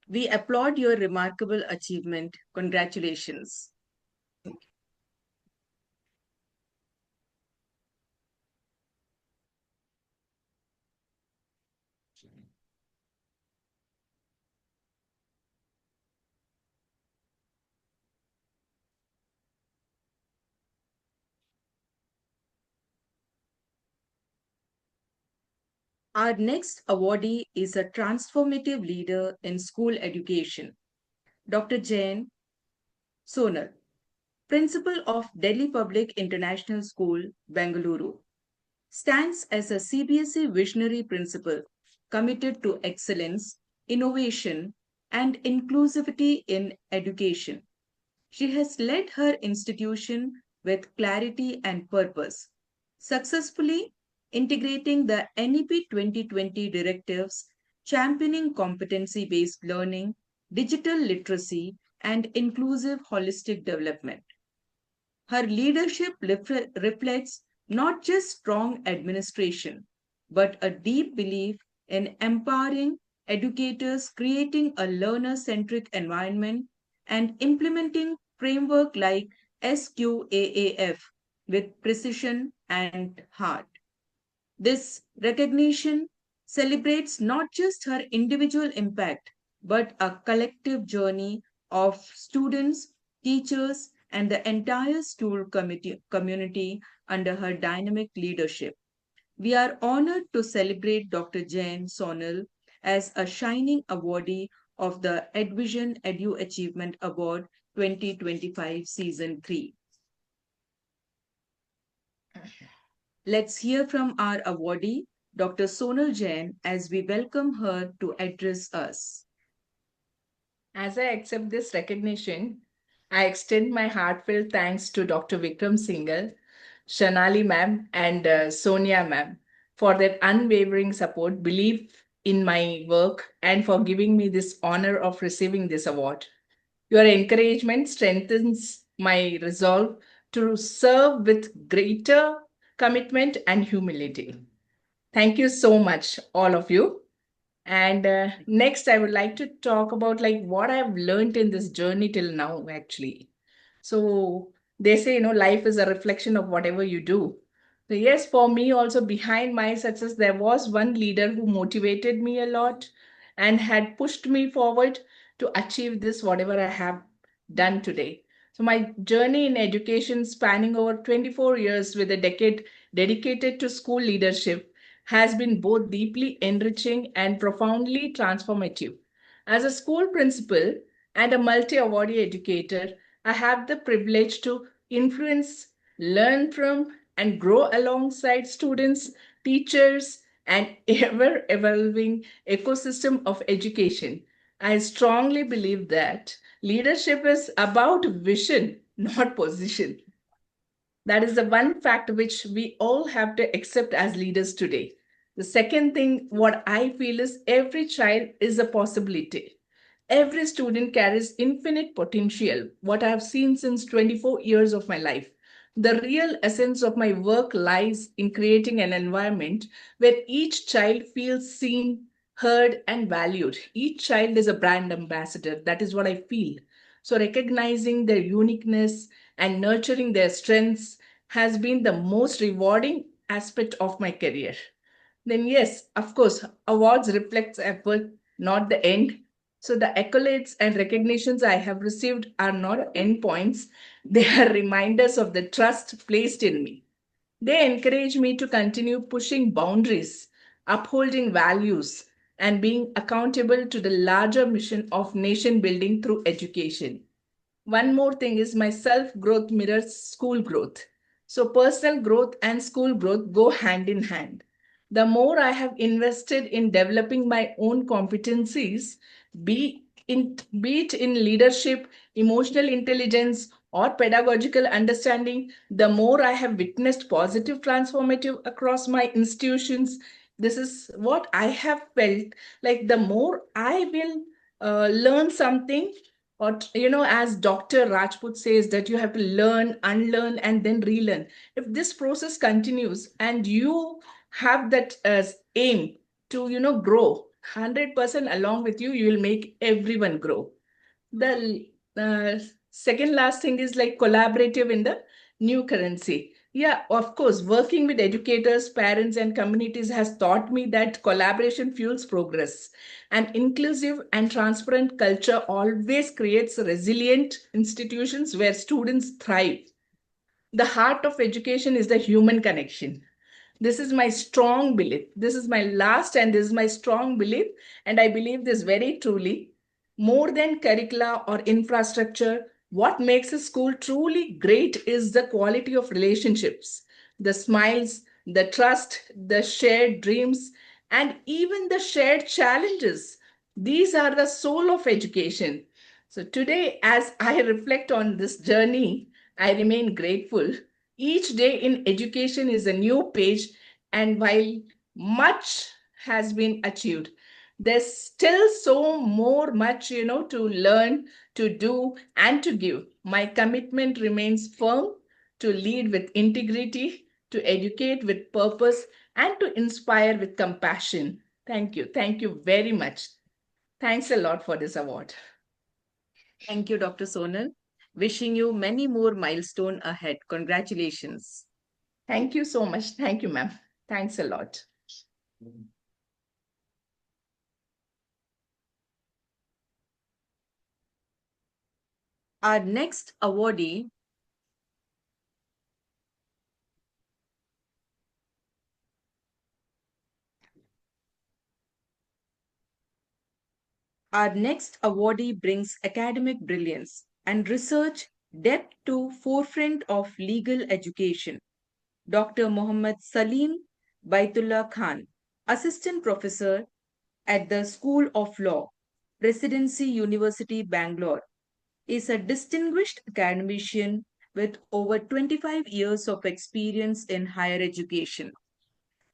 We applaud your remarkable achievement. Congratulations. Our next awardee is a transformative leader in school education, Dr. Jain Sonal, Principal of Delhi Public International School, Bengaluru, stands as a CBSE visionary principal committed to excellence, innovation, and inclusivity in education. She has led her institution with clarity and purpose, successfully integrating the NEP 2020 directives, championing competency-based learning, digital literacy, and inclusive holistic development. Her leadership reflects not just strong administration, but a deep belief in empowering educators, creating a learner-centric environment, and implementing framework like SQAAF with precision and heart. This recognition celebrates not just her individual impact, but a collective journey of students, teachers, and the entire school community under her dynamic leadership. We are honored to celebrate Dr. Jain Sonal as a shining awardee of the Edvishan Edu-Achievement Award 2025 Season 3. Let's hear from our awardee, Dr. Sonal Jain, as we welcome her to address us. As I accept this recognition, I extend my heartfelt thanks to Dr. Vikram Singhal, Shanali ma'am, and Sonia ma'am for their unwavering support, belief in my work, and for giving me this honor of receiving this award. Your encouragement strengthens my resolve to serve with greater commitment and humility. Thank you so much, all of you. And next, I would like to talk about like what I've learned in this journey till now, actually. So they say, life is a reflection of whatever you do. So yes, for me also behind my success, there was one leader who motivated me a lot and had pushed me forward to achieve this, whatever I have done today. So my journey in education spanning over 24 years with a decade dedicated to school leadership has been both deeply enriching and profoundly transformative. As a school principal and a multi-awardee educator, I have the privilege to influence, learn from, and grow alongside students, teachers, and ever-evolving ecosystem of education. I strongly believe that leadership is about vision, not position. That is the one fact which we all have to accept as leaders today. The second thing, what I feel is every child is a possibility. Every student carries infinite potential, what I have seen since 24 years of my life. The real essence of my work lies in creating an environment where each child feels seen, heard, and valued. Each child is a brand ambassador. That is what I feel. So, recognizing their uniqueness and nurturing their strengths has been the most rewarding aspect of my career. Then, yes, of course, awards reflects effort, not the end. So the accolades and recognitions I have received are not endpoints. They are reminders of the trust placed in me. They encourage me to continue pushing boundaries, upholding values, and being accountable to the larger mission of nation building through education. One more thing is my self-growth mirrors school growth. So personal growth and school growth go hand in hand. The more I have invested in developing my own competencies, be it in leadership, emotional intelligence, or pedagogical understanding, the more I have witnessed positive transformative across my institutions. This is what I have felt like the more I will learn something, or as Dr. Rajput says, that you have to learn, unlearn, and then relearn. If this process continues and you have that as aim to grow 100% along with you, you will make everyone grow. The second last thing is like collaborative in the new currency. Yeah, of course, working with educators, parents, and communities has taught me that collaboration fuels progress. An inclusive and transparent culture always creates resilient institutions where students thrive. The heart of education is the human connection. This is my strong belief. This is my last and this is my strong belief. And I believe this very truly. More than curricula or infrastructure, what makes a school truly great is the quality of relationships, the smiles, the trust, the shared dreams, and even the shared challenges. These are the soul of education. So today, as I reflect on this journey, I remain grateful. Each day in education is a new page, and while much has been achieved, there's still so much, to learn, to do, and to give. My commitment remains firm to lead with integrity, to educate with purpose, and to inspire with compassion. Thank you. Thank you very much. Thanks a lot for this award. Thank you, Dr. Sonal. Wishing you many more milestones ahead. Congratulations. Thank you so much. Thank you, ma'am. Thanks a lot. Our next awardee brings academic brilliance and research depth to forefront of legal education. Dr. Mohammad Salim Baitullah Khan, Assistant Professor at the School of Law, Presidency University, Bangalore, is a distinguished academician with over 25 years of experience in higher education,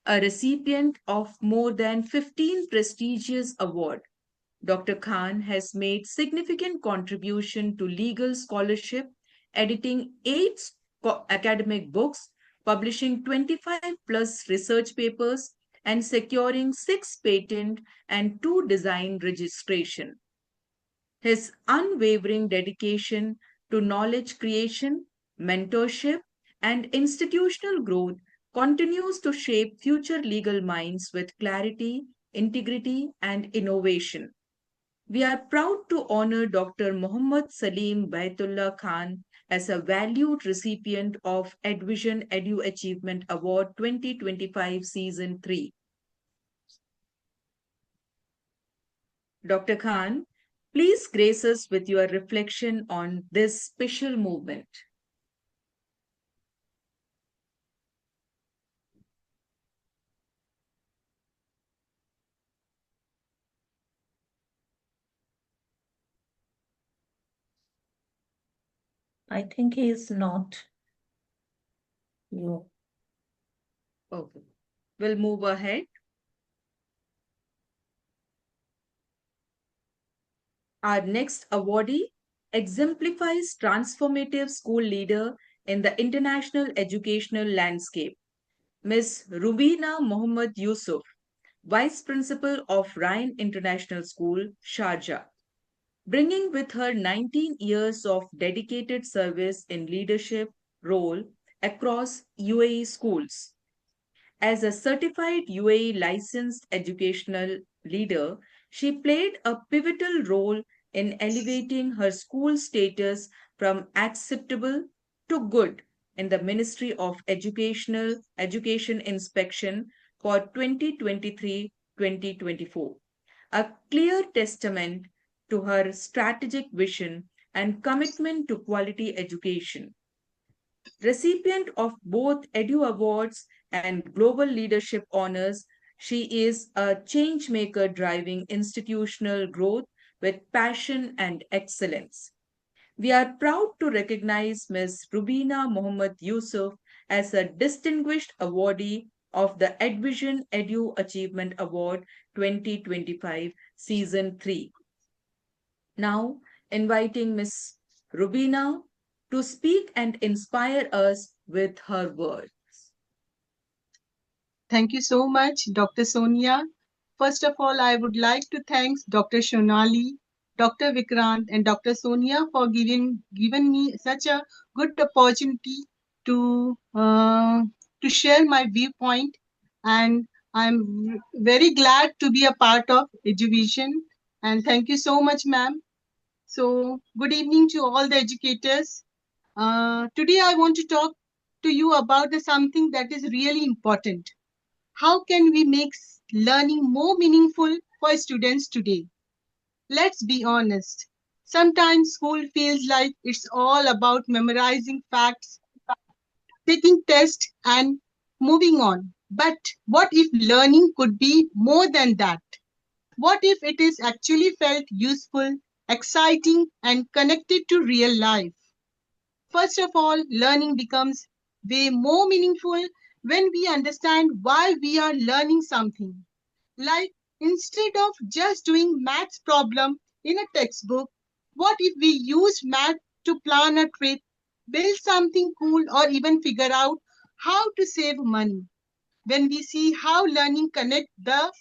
a recipient of more than 15 prestigious awards. Dr. Khan has made significant contribution to legal scholarship, editing 8 academic books, publishing 25 plus research papers, and securing 6 patent and 2 design registration. His unwavering dedication to knowledge creation, mentorship, and institutional growth continues to shape future legal minds with clarity, integrity, and innovation. We are proud to honor Dr. Mohammad Salim Baitullah Khan as a valued recipient of Edvishan Edu-Achievement Award 2025 Season 3. Dr. Khan, please grace us with your reflection on this special movement. I think he is not. You. Okay. We'll move ahead. Our next awardee exemplifies transformative school leader in the international educational landscape. Ms. Rubina Mohammed Yusuf, Vice Principal of Ryan International School, Sharjah, bringing with her 19 years of dedicated service in leadership role across UAE schools. As a certified UAE licensed educational leader, she played a pivotal role in elevating her school status from acceptable to good in the Ministry of Education Inspection for 2023-2024, a clear testament to her strategic vision and commitment to quality education. Recipient of both Edu Awards and Global Leadership Honors, she is a change maker driving institutional growth with passion and excellence. We are proud to recognize Ms. Rubina Mohammed Yusuf as a distinguished awardee of the Edvishan Edu-Achievement Award 2025 Season 3. Now, inviting Ms. Rubina to speak and inspire us with her words. Thank you so much, Dr. Sonia. First of all, I would like to thank Dr. Shonali, Dr. Vikrant, and Dr. Sonia for giving me such a good opportunity to share my viewpoint. And I'm very glad to be a part of Eduvision. And thank you so much, ma'am. So good evening to all the educators. Today I want to talk to you about something that is really important. How can we make learning more meaningful for students today? Let's be honest. Sometimes school feels like it's all about memorizing facts, taking tests, and moving on. But what if learning could be more than that? What if it is actually felt useful, exciting, and connected to real life? First of all, learning becomes way more meaningful when we understand why we are learning something. Like, instead of just doing maths problem in a textbook, what if we use math to plan a trip, build something cool, or even figure out how to save money? When we see how learning connects the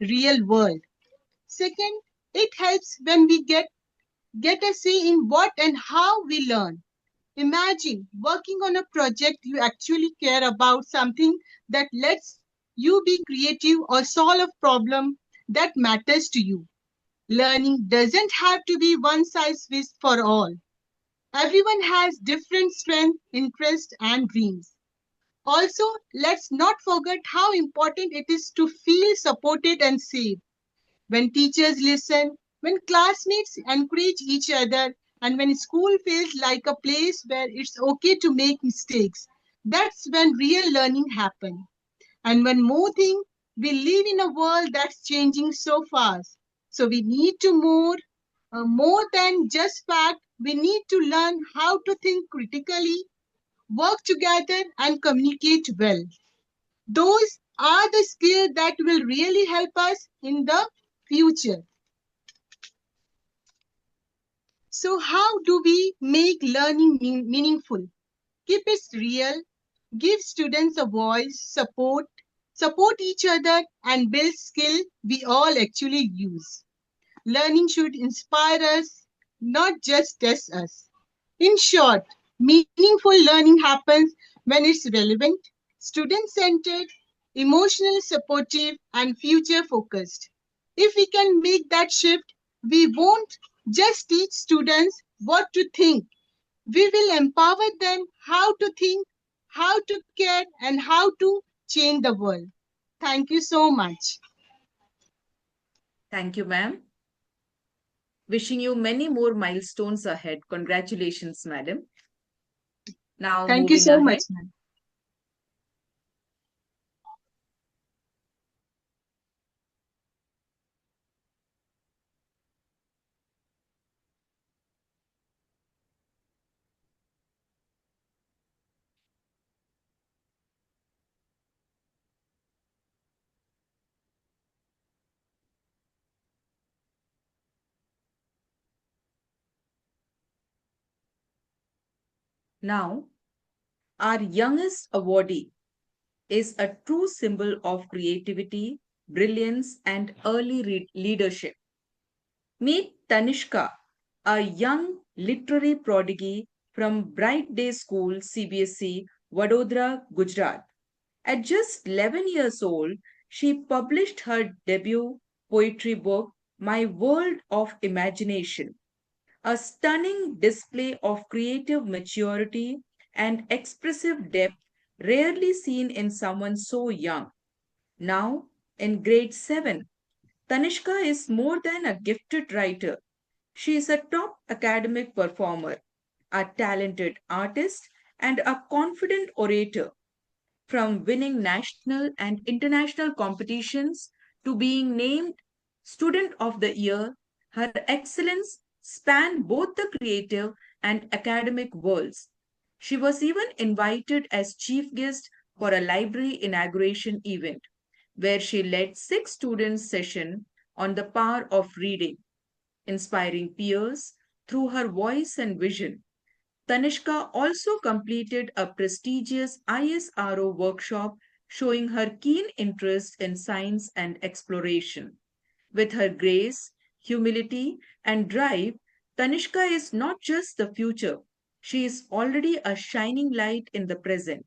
real world. Second, it helps when we get get a say in what and how we learn. Imagine working on a project you actually care about, something that lets you be creative or solve a problem that matters to you. Learning doesn't have to be one size fits for all. Everyone has different strengths, interests, and dreams. Also, let's not forget how important it is to feel supported and safe. When teachers listen, when classmates encourage each other, and when school feels like a place where it's okay to make mistakes, that's when real learning happens. And one more thing, we live in a world that's changing so fast. So we need to more than just fact. We need to learn how to think critically, work together, and communicate well. Those are the skills that will really help us in the future. So how do we make learning meaningful? Keep it real, give students a voice, support each other, and build skill we all actually use. Learning should inspire us, not just test us. In short, meaningful learning happens when it's relevant, student-centered, emotionally supportive, and future-focused. If we can make that shift, we won't just teach students what to think. We will empower them how to think, how to care, and how to change the world. Thank you so much. Thank you, ma'am. Wishing you many more milestones ahead. Congratulations, madam. Now, Thank you moving so ahead. much, ma'am. Now, our youngest awardee is a true symbol of creativity, brilliance, and early leadership. Meet Tanishka, a young literary prodigy from Bright Day School, CBSE, Vadodara, Gujarat. At just 11 years old, she published her debut poetry book, My World of Imagination, a stunning display of creative maturity and expressive depth rarely seen in someone so young. Now, in grade 7, Tanishka is more than a gifted writer. She is a top academic performer, a talented artist, and a confident orator. From winning national and international competitions to being named Student of the Year, her excellence spanned both the creative and academic worlds. She was even invited as chief guest for a library inauguration event, where she led 6 students' session on the power of reading, inspiring peers through her voice and vision. Tanishka also completed a prestigious ISRO workshop showing her keen interest in science and exploration. With her grace, humility, and drive, Tanishka is not just the future, she is already a shining light in the present.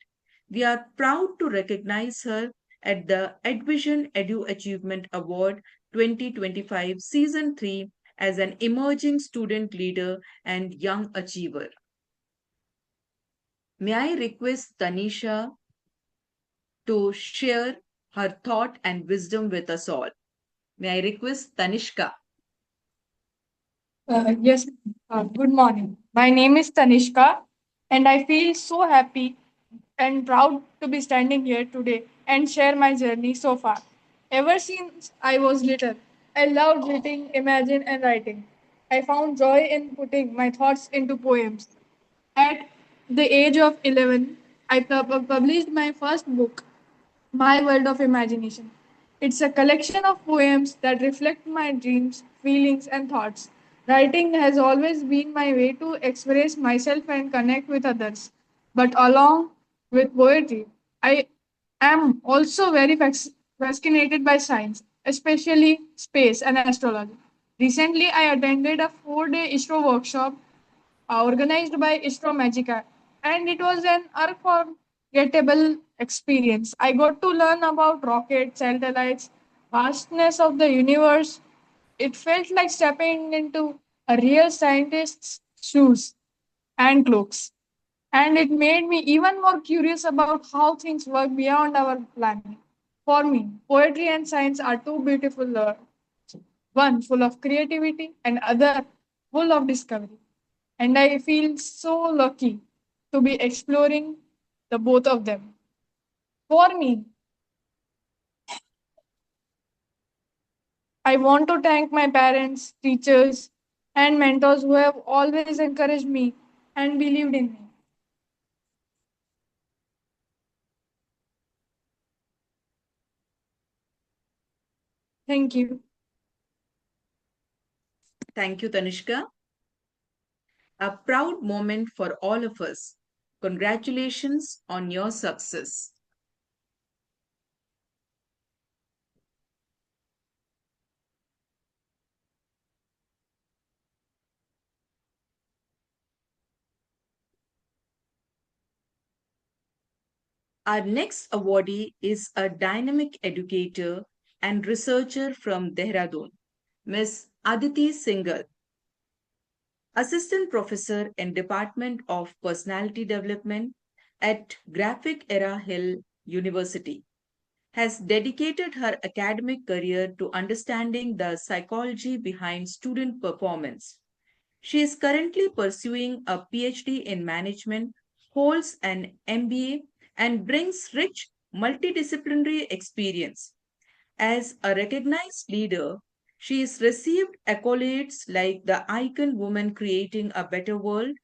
We are proud to recognize her at the Edvishan Edu-Achievement Award 2025 Season 3 as an emerging student leader and young achiever. May I request Tanisha to share her thought and wisdom with us all? May I request Tanishka? Yes, good morning. My name is Tanishka, and I feel so happy and proud to be standing here today and share my journey so far. Ever since I was little, I loved reading, imagine, and writing. I found joy in putting my thoughts into poems. At the age of 11, I published my first book, My World of Imagination. It's a collection of poems that reflect my dreams, feelings, and thoughts. Writing has always been my way to express myself and connect with others. But along with poetry, I am also very fascinated by science, especially space and astrology. Recently, I attended a 4-day ISRO workshop organized by 𝗍 and it was an unforgettable experience. I got to learn about rockets, satellites, vastness of the universe. It felt like stepping into a real scientist's shoes and cloaks. And it made me even more curious about how things work beyond our planet. For me, poetry and science are two beautiful one full of creativity and other full of discovery. And I feel so lucky to be exploring the both of them. For me, I want to thank my parents, teachers, and mentors who have always encouraged me and believed in me. Thank you. Thank you, Tanishka. A proud moment for all of us. Congratulations on your success. Our next awardee is a dynamic educator and researcher from Dehradun, Ms. Aditi Singhal, Assistant Professor in Department of Personality Development at 𝗏𝗏𝗏𝗏𝗏𝗏𝗏𝗏𝗏𝗏𝗏𝗏𝗏𝗏𝗏𝗏𝗏 has dedicated her academic career to understanding the psychology behind student performance. She is currently pursuing a PhD in management, holds an MBA, and brings rich multidisciplinary experience. As a recognized leader, she has received accolades like the Icon Woman Creating a Better World,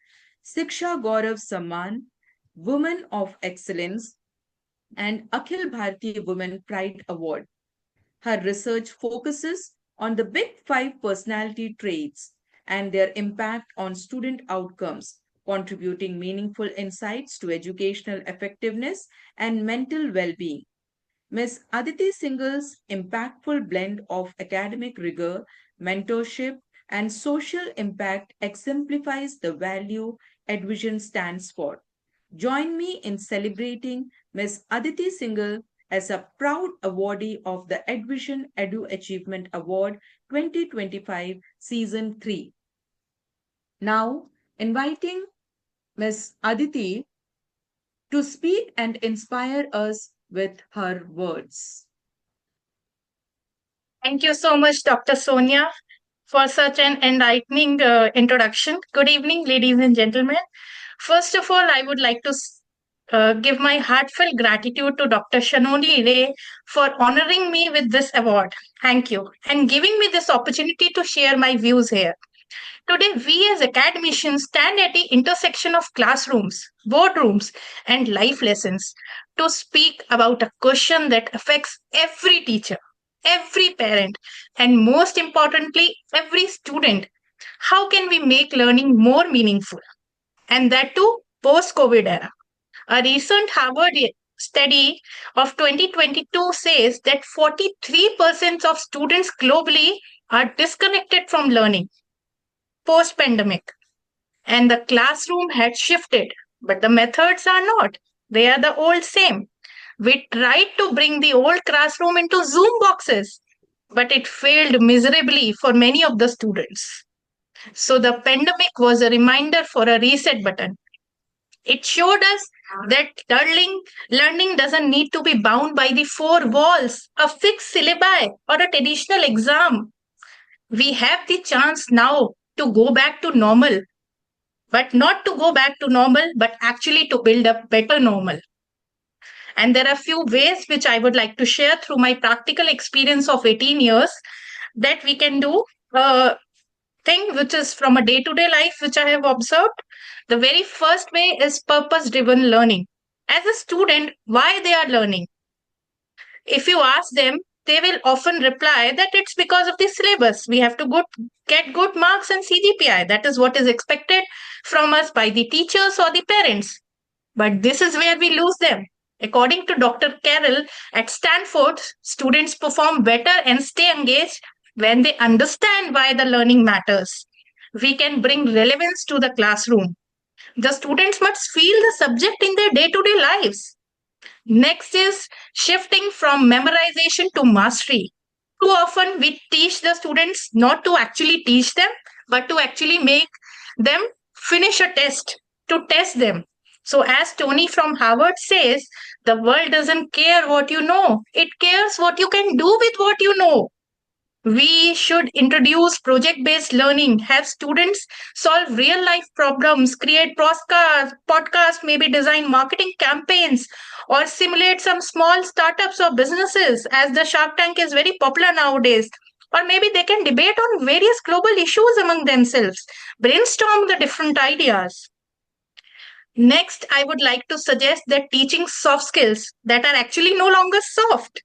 𝗍𝗃 𝗁𝗵𝗍 Woman of Excellence, and 𝗂𝗍𝗃𝗵𝗵𝗵 Award. Her research focuses on the big five personality traits and their impact on student outcomes, contributing meaningful insights to educational effectiveness and mental well-being. Ms. Aditi Singhal's impactful blend of academic rigor, mentorship, and social impact exemplifies the value Edvishan stands for. Join me in celebrating Ms. Aditi Singhal as a proud awardee of the Edvishan Edu-Achievement Award 2025 Season 3. Now, inviting Ms. Aditi to speak and inspire us with her words. Thank you so much, Dr. Sonia, for such an enlightening introduction. Good evening, ladies and gentlemen. First of all, I would like to give my heartfelt gratitude to Dr. Shanoli Ray for honoring me with this award. Thank you. And giving me this opportunity to share my views here. Today, we as academicians stand at the intersection of classrooms, boardrooms, and life lessons to speak about a question that affects every teacher, every parent, and most importantly, every student. How can we make learning more meaningful? And that too post-COVID era. A recent Harvard study of 2022 says that 43% of students globally are disconnected from learning post-pandemic. And the classroom had shifted, but the methods are not. They are the old same. We tried to bring the old classroom into Zoom boxes, but it failed miserably for many of the students. So the pandemic was a reminder for a reset button. It showed us that learning doesn't need to be bound by the four walls, a fixed syllabi, or a traditional exam. We have the chance now to go back to normal, but not to go back to normal, but actually to build a better normal. And there are a few ways which I would like to share through my practical experience of 18 years that we can do a thing which is from a day-to-day life which I have observed. The very first way is purpose-driven learning. As a student, why they are learning? If you ask them, they will often reply that it's because of the syllabus. We have to get good marks and CGPI. That is what is expected from us by the teachers or the parents. But this is where we lose them. According to Dr. Carroll at Stanford, students perform better and stay engaged When they understand why the learning matters, we can bring relevance to the classroom. The students must feel the subject in their day-to-day lives. Next is shifting from memorization to mastery. Too often we teach the students not to actually teach them, but to actually make them finish a test, to test them. So as Tony from Harvard says, the world doesn't care what you know. It cares what you can do with what you know. We should introduce project-based learning, have students solve real-life problems, create podcasts, maybe design marketing campaigns, or simulate some small startups or businesses, as the Shark Tank is very popular nowadays. Or maybe they can debate on various global issues among themselves, brainstorm the different ideas. Next, I would like to suggest that teaching soft skills that are actually no longer soft.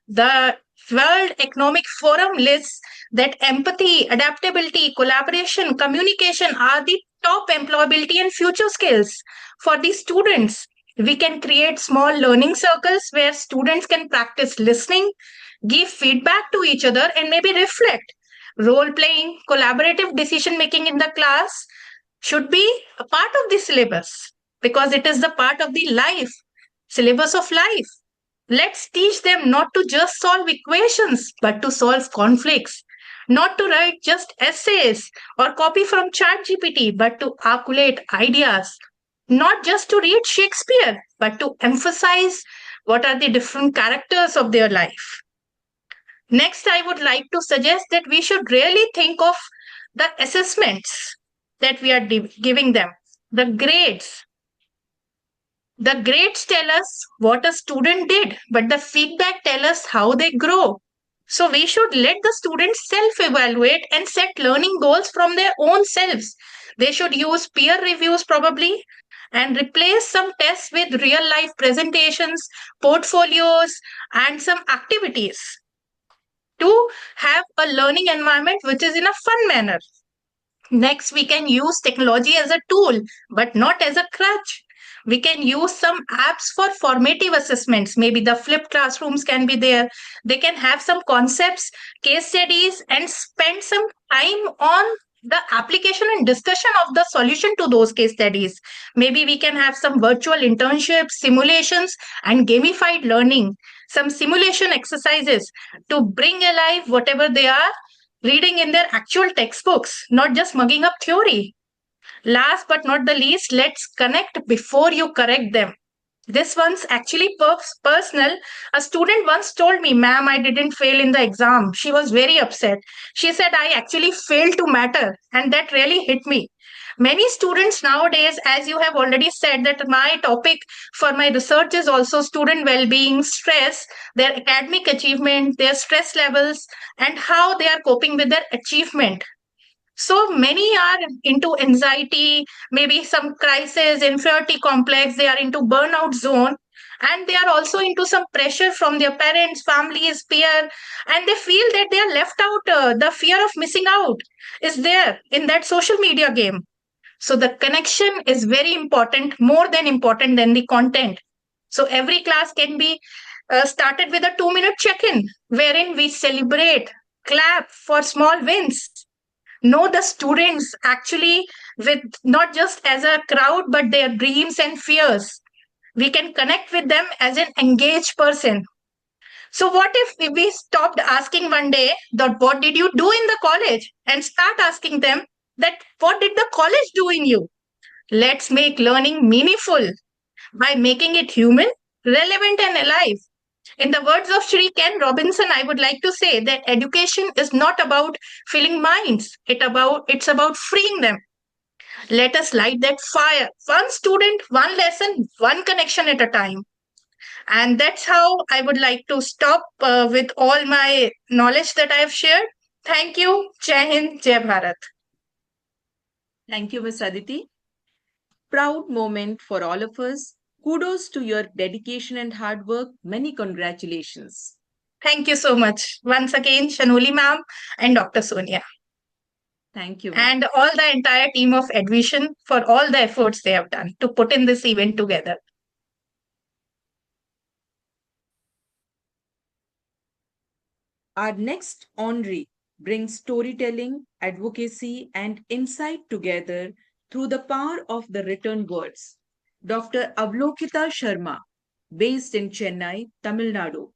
The World Economic Forum lists that empathy, adaptability, collaboration, communication are the top employability and future skills for the students. We can create small learning circles where students can practice listening, give feedback to each other, and maybe reflect. Role playing, collaborative decision making in the class should be a part of the syllabus because it is the part of the syllabus of life. Let's teach them not to just solve equations, but to solve conflicts, not to write just essays or copy from ChatGPT, but to articulate ideas, not just to read Shakespeare, but to emphasize what are the different characters of their life. Next, I would like to suggest that we should really think of the assessments that we are giving them, the grades. The grades tell us what a student did, but the feedback tell us how they grow. So we should let the students self-evaluate and set learning goals from their own selves. They should use peer reviews probably and replace some tests with real-life presentations, portfolios, and some activities to have a learning environment which is in a fun manner. Next, we can use technology as a tool, but not as a crutch. We can use some apps for formative assessments. Maybe the flipped classrooms can be there. They can have some concepts, case studies, and spend some time on the application and discussion of the solution to those case studies. Maybe we can have some virtual internships, simulations, and gamified learning, some simulation exercises to bring alive whatever they are reading in their actual textbooks, not just mugging up theory. Last but not the least, let's connect before you correct them. This one's actually personal. A student once told me, "Ma'am, I didn't fail in the exam." She was very upset. She said, "I actually failed to matter." And that really hit me. Many students nowadays, as you have already said, that my topic for my research is also student well-being, stress, their academic achievement, their stress levels, and how they are coping with their achievement. So many are into anxiety, maybe some crisis, inferiority complex, they are into burnout zone, and they are also into some pressure from their parents, families, peer, and they feel that they are left out. The fear of missing out is there in that social media game. So the connection is very important, more than important than the content. So every class can be started with a 2-minute check-in, wherein we celebrate, clap for small wins, know the students actually with not just as a crowd, but their dreams and fears. We can connect with them as an engaged person. So what if we stopped asking one day that what did you do in the college and start asking them that what did the college do in you? Let's make learning meaningful by making it human, relevant, and alive. In the words of Shri Ken Robinson, I would like to say that education is not about filling minds. It's about freeing them. Let us light that fire. One student, one lesson, one connection at a time. And that's how I would like to stop with all my knowledge that I have shared. Thank you. Jai Hind, Jai Bharat. Thank you, Ms. Aditi. Proud moment for all of us. Kudos to your dedication and hard work. Many congratulations. Thank you so much. Once again, Shanoli ma'am and Dr. Sonia. Thank you. And all the entire team of Edvishan for all the efforts they have done to put in this event together. Our next honoree bring storytelling, advocacy, and insight together through the power of the written words. Dr. Avlokita Sharma, based in Chennai, Tamil Nadu,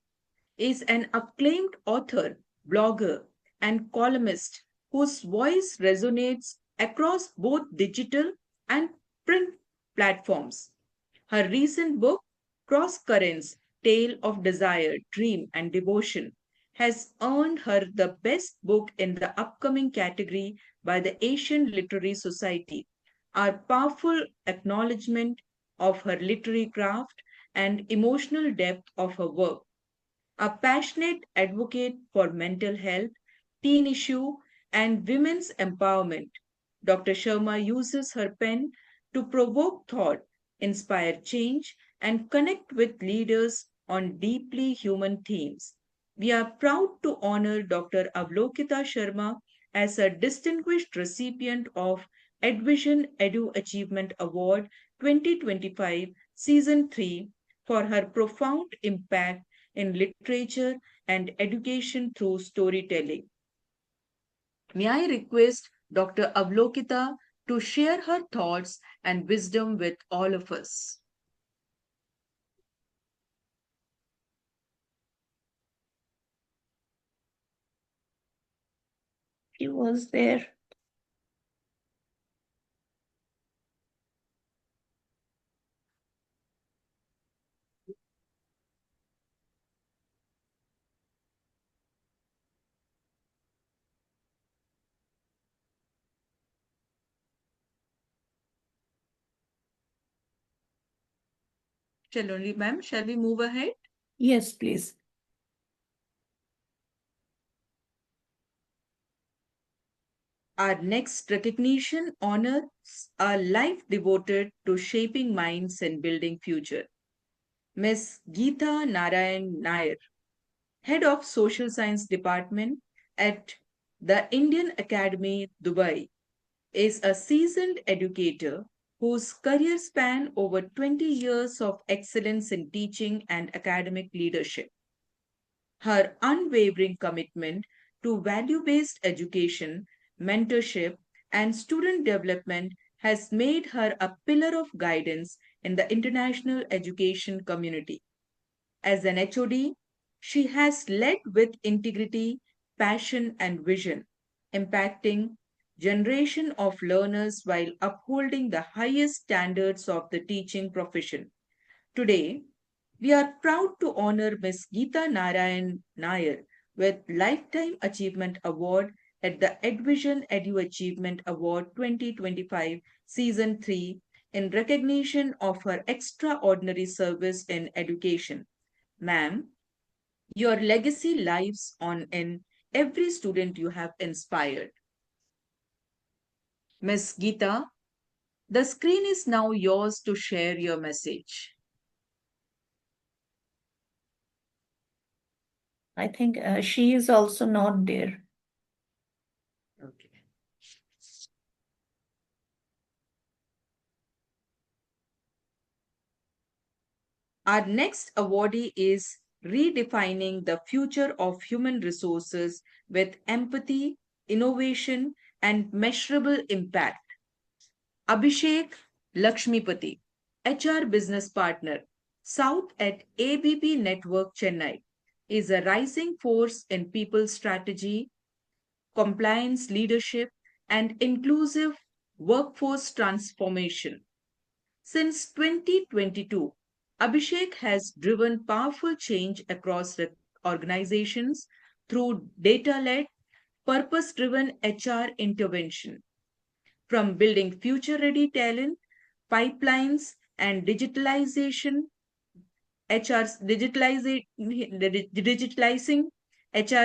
is an acclaimed author, blogger, and columnist whose voice resonates across both digital and print platforms. Her recent book, Cross Currents, Tale of Desire, Dream, and Devotion, has earned her the best book in the upcoming category by the Asian Literary Society, our powerful acknowledgement of her literary craft and emotional depth of her work. A passionate advocate for mental health, teen issue, and women's empowerment, Dr. Sharma uses her pen to provoke thought, inspire change, and connect with leaders on deeply human themes. We are proud to honor Dr. Avlokita Sharma as a distinguished recipient of Edvishan Edu-Achievement Award 2025 Season 3 for her profound impact in literature and education through storytelling. May I request Dr. Avlokita to share her thoughts and wisdom with all of us. She was there. Ma'am, shall we move ahead? Yes, please. Our next recognition honors a life devoted to shaping minds and building future. Ms. Geeta Narayan Nair, Head of Social Science Department at the Indian Academy, Dubai, is a seasoned educator whose career span over 20 years of excellence in teaching and academic leadership. Her unwavering commitment to value-based education, mentorship, and student development has made her a pillar of guidance in the international education community. As an HOD, she has led with integrity, passion, and vision, impacting generation of learners while upholding the highest standards of the teaching profession. Today, we are proud to honor Ms. Geeta Narayan Nair with Lifetime Achievement Award at the Edvishan Edu-Achievement Award 2025 Season 3 in recognition of her extraordinary service in education. Ma'am, your legacy lives on in every student you have inspired. Ms. Geeta, the screen is now yours to share your message. I think she is also not there. Okay. Our next awardee is redefining the future of human resources with empathy, innovation, and measurable impact. Abhishek Lakshmipati, HR business partner, South at ABP Network Chennai, is a rising force in people strategy, compliance leadership, and inclusive workforce transformation. Since 2022, Abhishek has driven powerful change across organizations through data-led, purpose-driven HR intervention. From building future-ready talent, pipelines, and digitalizing HR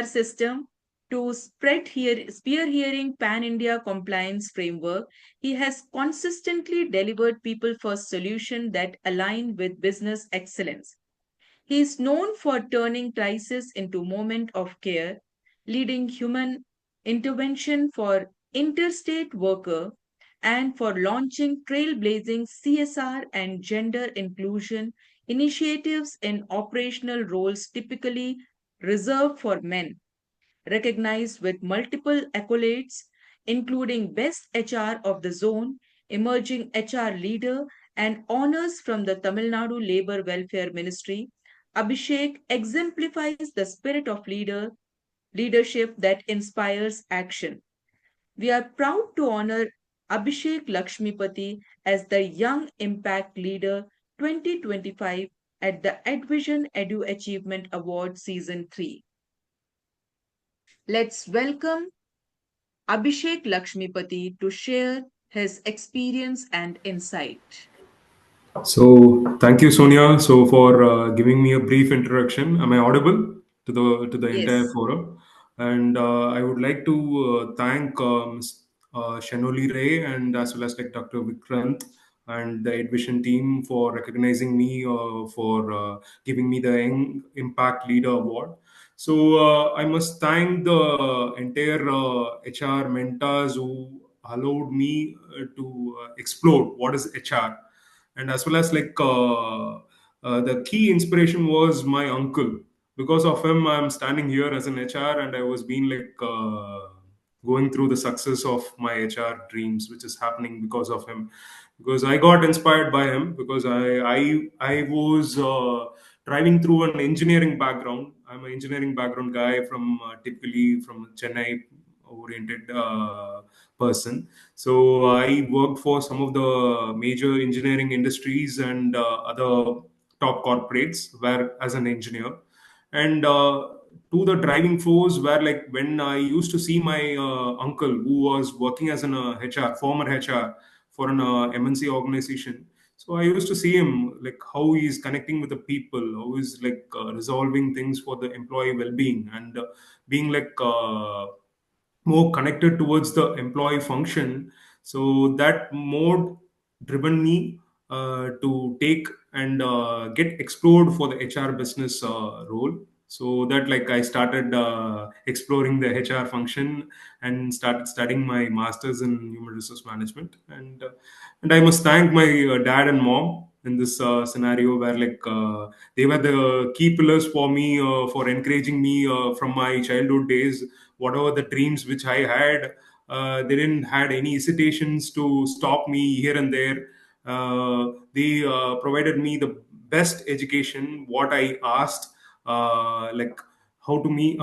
system to spearheading pan-India compliance framework, he has consistently delivered people-first solutions that align with business excellence. He is known for turning crisis into moment of care, leading human intervention for interstate worker, and for launching trailblazing CSR and gender inclusion initiatives in operational roles typically reserved for men. recognized with multiple accolades, including Best HR of the Zone, Emerging HR Leader, and honors from the Tamil Nadu Labour Welfare Ministry. 𝗵𝗃𝗃 exemplifies the spirit of leadership that inspires action. We are proud to honor 𝗵𝗃 𝗫 as the Young Impact Leader 2025 at the Edvishan Edu-Achievement Award Season 3. Let's welcome 𝗵𝗃 𝗫 to share his experience and insight. So thank you, Sonia, for giving me a brief introduction. Am I audible to the Yes. entire forum? And I would like to thank Shanoli Ray and as well as Dr. Vikrant and the Edvishan team for recognizing me for giving me the Young Impact Leader Award. So I must thank the entire HR mentors who allowed me to explore what is HR, and as well as the key inspiration was my uncle. Because of him, I'm standing here as an HR, and I was being going through the success of my HR dreams, which is happening because of him. Because I got inspired by him, because I was driving through an engineering background. I'm an engineering background guy from typically from Chennai oriented person. So I worked for some of the major engineering industries and other top corporates where as an engineer. And to the driving force where when I used to see my uncle who was working as an former HR for an MNC organization. So I used to see him how he's connecting with the people, how he's resolving things for the employee well-being, and being more connected towards the employee function. So that mode driven me to take and get explored for the HR business role. So that I started exploring the HR function and started studying my masters in human resource management. And I must thank my dad and mom in this scenario where they were the key pillars for me, for encouraging me from my childhood days. Whatever the dreams which I had, they didn't had any hesitations to stop me here and there. They provided me the best education. What I asked, how to me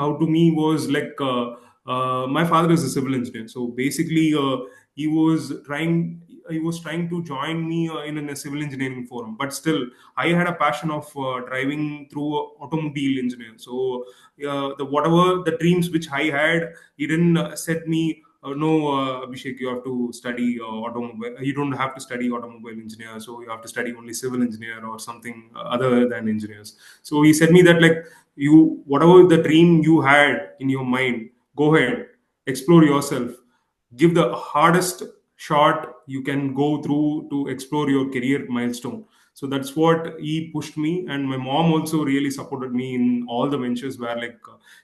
was my father is a civil engineer, so basically he was trying to join me in a civil engineering forum, but still I had a passion of driving through automobile engineer. So the whatever the dreams which I had, he didn't said me, no, 𝗵𝗃, you have to study automobile. You don't have to study automobile engineer, so you have to study only civil engineer or something other than engineers. So he said me that you, whatever the dream you had in your mind, go ahead, explore yourself, give the hardest shot you can go through to explore your career milestone. So that's what he pushed me, and my mom also really supported me in all the ventures where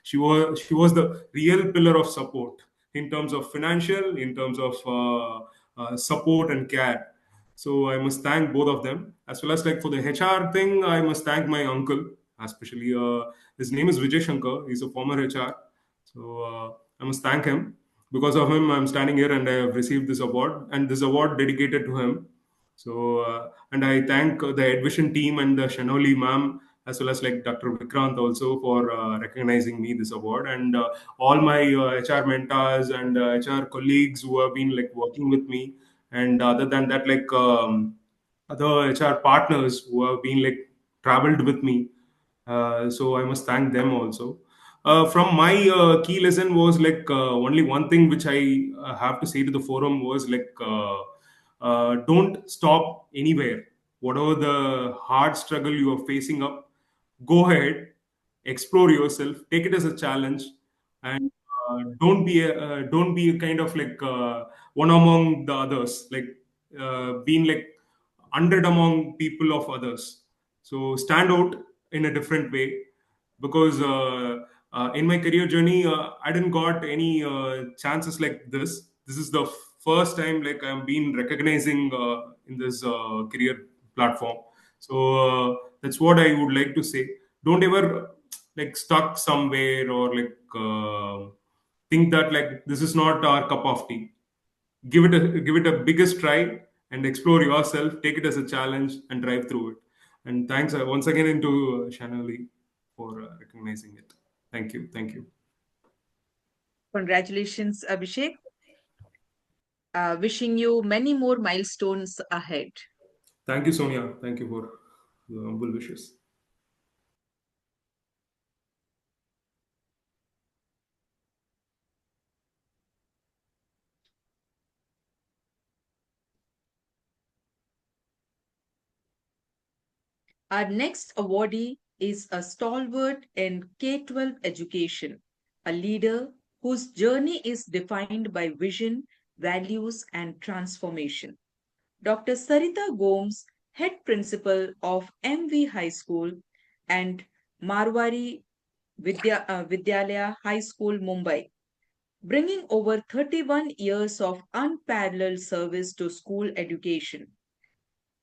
she was the real pillar of support in terms of financial, in terms of support and care. So I must thank both of them, as well as for the HR thing, I must thank my uncle, especially his name is Vijay Shankar. He's a former HR. So I must thank him. Because of him, I'm standing here and I have received this award, and this award dedicated to him. So and I thank the Edvishan team and the Shanoli ma'am, as well as Dr. Vikrant also for recognizing me this award, and all my HR mentors and HR colleagues who have been working with me, and other than that other HR partners who have been traveled with me. So I must thank them also. From my key lesson was only one thing which I have to say to the forum was don't stop anywhere. Whatever the hard struggle you are facing up, go ahead, explore yourself, take it as a challenge, and don't be a kind of one among the others, being 100 among people of others. So stand out in a different way, because in my career journey, I didn't got any chances like this. This is the first time I'm being recognizing in this career platform. So that's what I would like to say. Don't ever like stuck somewhere or like think that like this is not our cup of tea. Give it a biggest try and explore yourself. Take it as a challenge and drive through it. And thanks once again into Shanali for recognizing it. Thank you. Thank you. Congratulations, Abhishek. Wishing you many more milestones ahead. Thank you, Sonia. Thank you for the humble wishes. Our next awardee is a stalwart in K-12 education, a leader whose journey is defined by vision, values, and transformation. Dr. Sarita Gomes, head principal of MV High School and Marwari Vidyalaya High School, Mumbai, bringing over 31 years of unparalleled service to school education.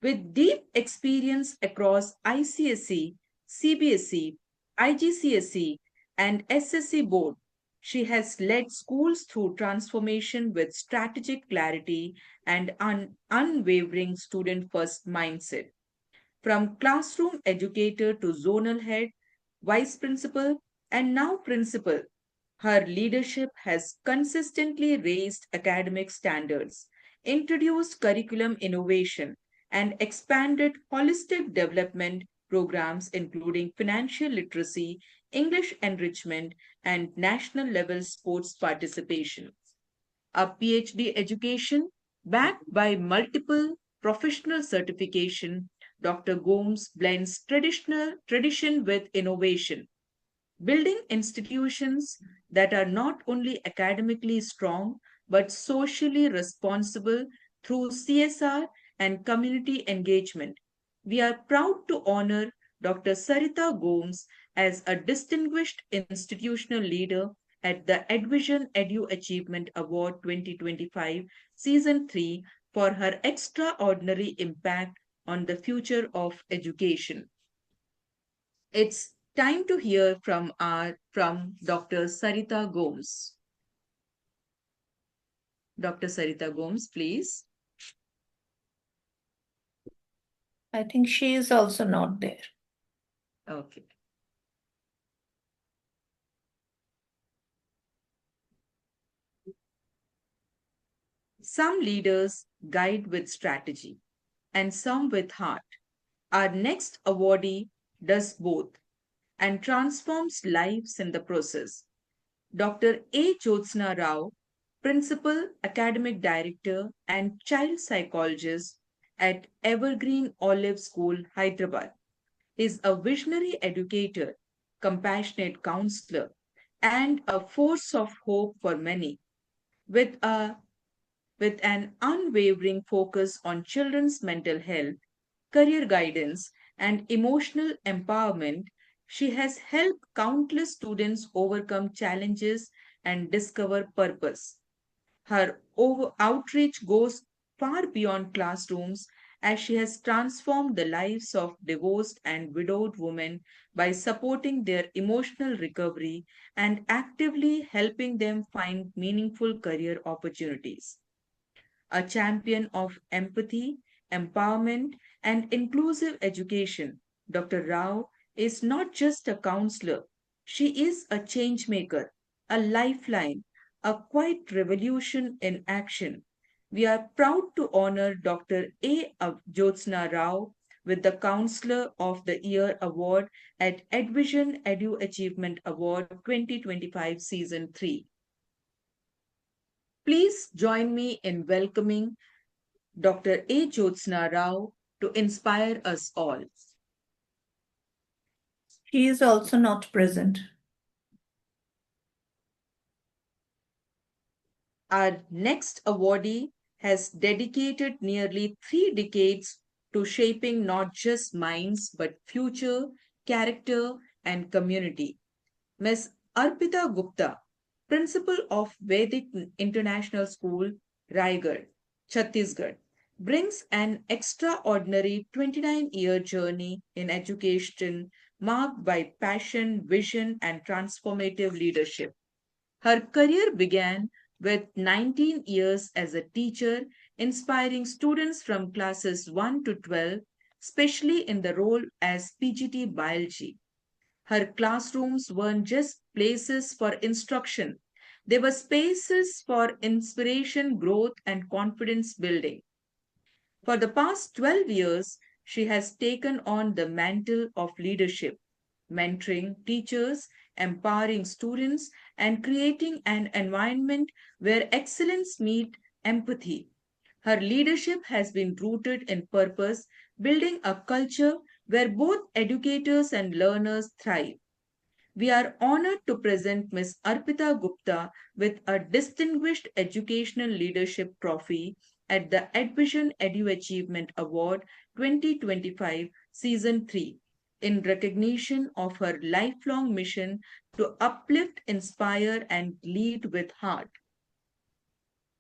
With deep experience across ICSE, CBSE, IGCSE, and SSC board, she has led schools through transformation with strategic clarity and unwavering student-first mindset. From classroom educator to zonal head, vice principal, and now principal, her leadership has consistently raised academic standards, introduced curriculum innovation, and expanded holistic development programs including financial literacy, English enrichment, and national level sports participation. A PhD education backed by multiple professional certification, Dr. Gomes blends tradition with innovation, building institutions that are not only academically strong but socially responsible through CSR and community engagement. We are proud to honor Dr. Sarita Gomes as a distinguished institutional leader at the Edvishan Edu-Achievement Award 2025 Season 3 for her extraordinary impact on the future of education. It's time to hear from Dr. Sarita Gomes. Dr. Sarita Gomes, please. I think she is also not there. Okay. Some leaders guide with strategy and some with heart. Our next awardee does both and transforms lives in the process. Dr. A. Jyotsna Rao, Principal, Academic Director, and Child Psychologist at Evergreen Olive School, Hyderabad, is a visionary educator, compassionate counselor, and a force of hope for many. With an unwavering focus on children's mental health, career guidance, and emotional empowerment, she has helped countless students overcome challenges and discover purpose. Her outreach goes far beyond classrooms as she has transformed the lives of divorced and widowed women by supporting their emotional recovery and actively helping them find meaningful career opportunities. A champion of empathy, empowerment, and inclusive education, Dr. Rao is not just a counselor, she is a change maker, a lifeline, a quiet revolution in action. We are proud to honor Dr. A. Jyotsna Rao with the Counselor of the Year Award at Edvishan Edu-Achievement Award 2025 Season 3. Please join me in welcoming Dr. A. Jyotsna Rao to inspire us all. She is also not present. Our next awardee has dedicated nearly 3 decades to shaping not just minds but future, character, and community. Ms. Arpita Gupta, Principal of Vedic International School, Raigad, Chhattisgarh, brings an extraordinary 29-year journey in education marked by passion, vision, and transformative leadership. Her career began with 19 years as a teacher, inspiring students from classes 1 to 12, especially in the role as PGT biology. Her classrooms weren't just places for instruction, they were spaces for inspiration, growth, and confidence building. For the past 12 years, she has taken on the mantle of leadership, mentoring teachers, empowering students, and creating an environment where excellence meets empathy. Her leadership has been rooted in purpose, building a culture where both educators and learners thrive. We are honored to present Ms. Arpita Gupta with a Distinguished Educational Leadership Trophy at the Edvishan Edu-Achievement Award 2025 Season 3 in recognition of her lifelong mission to uplift, inspire, and lead with heart.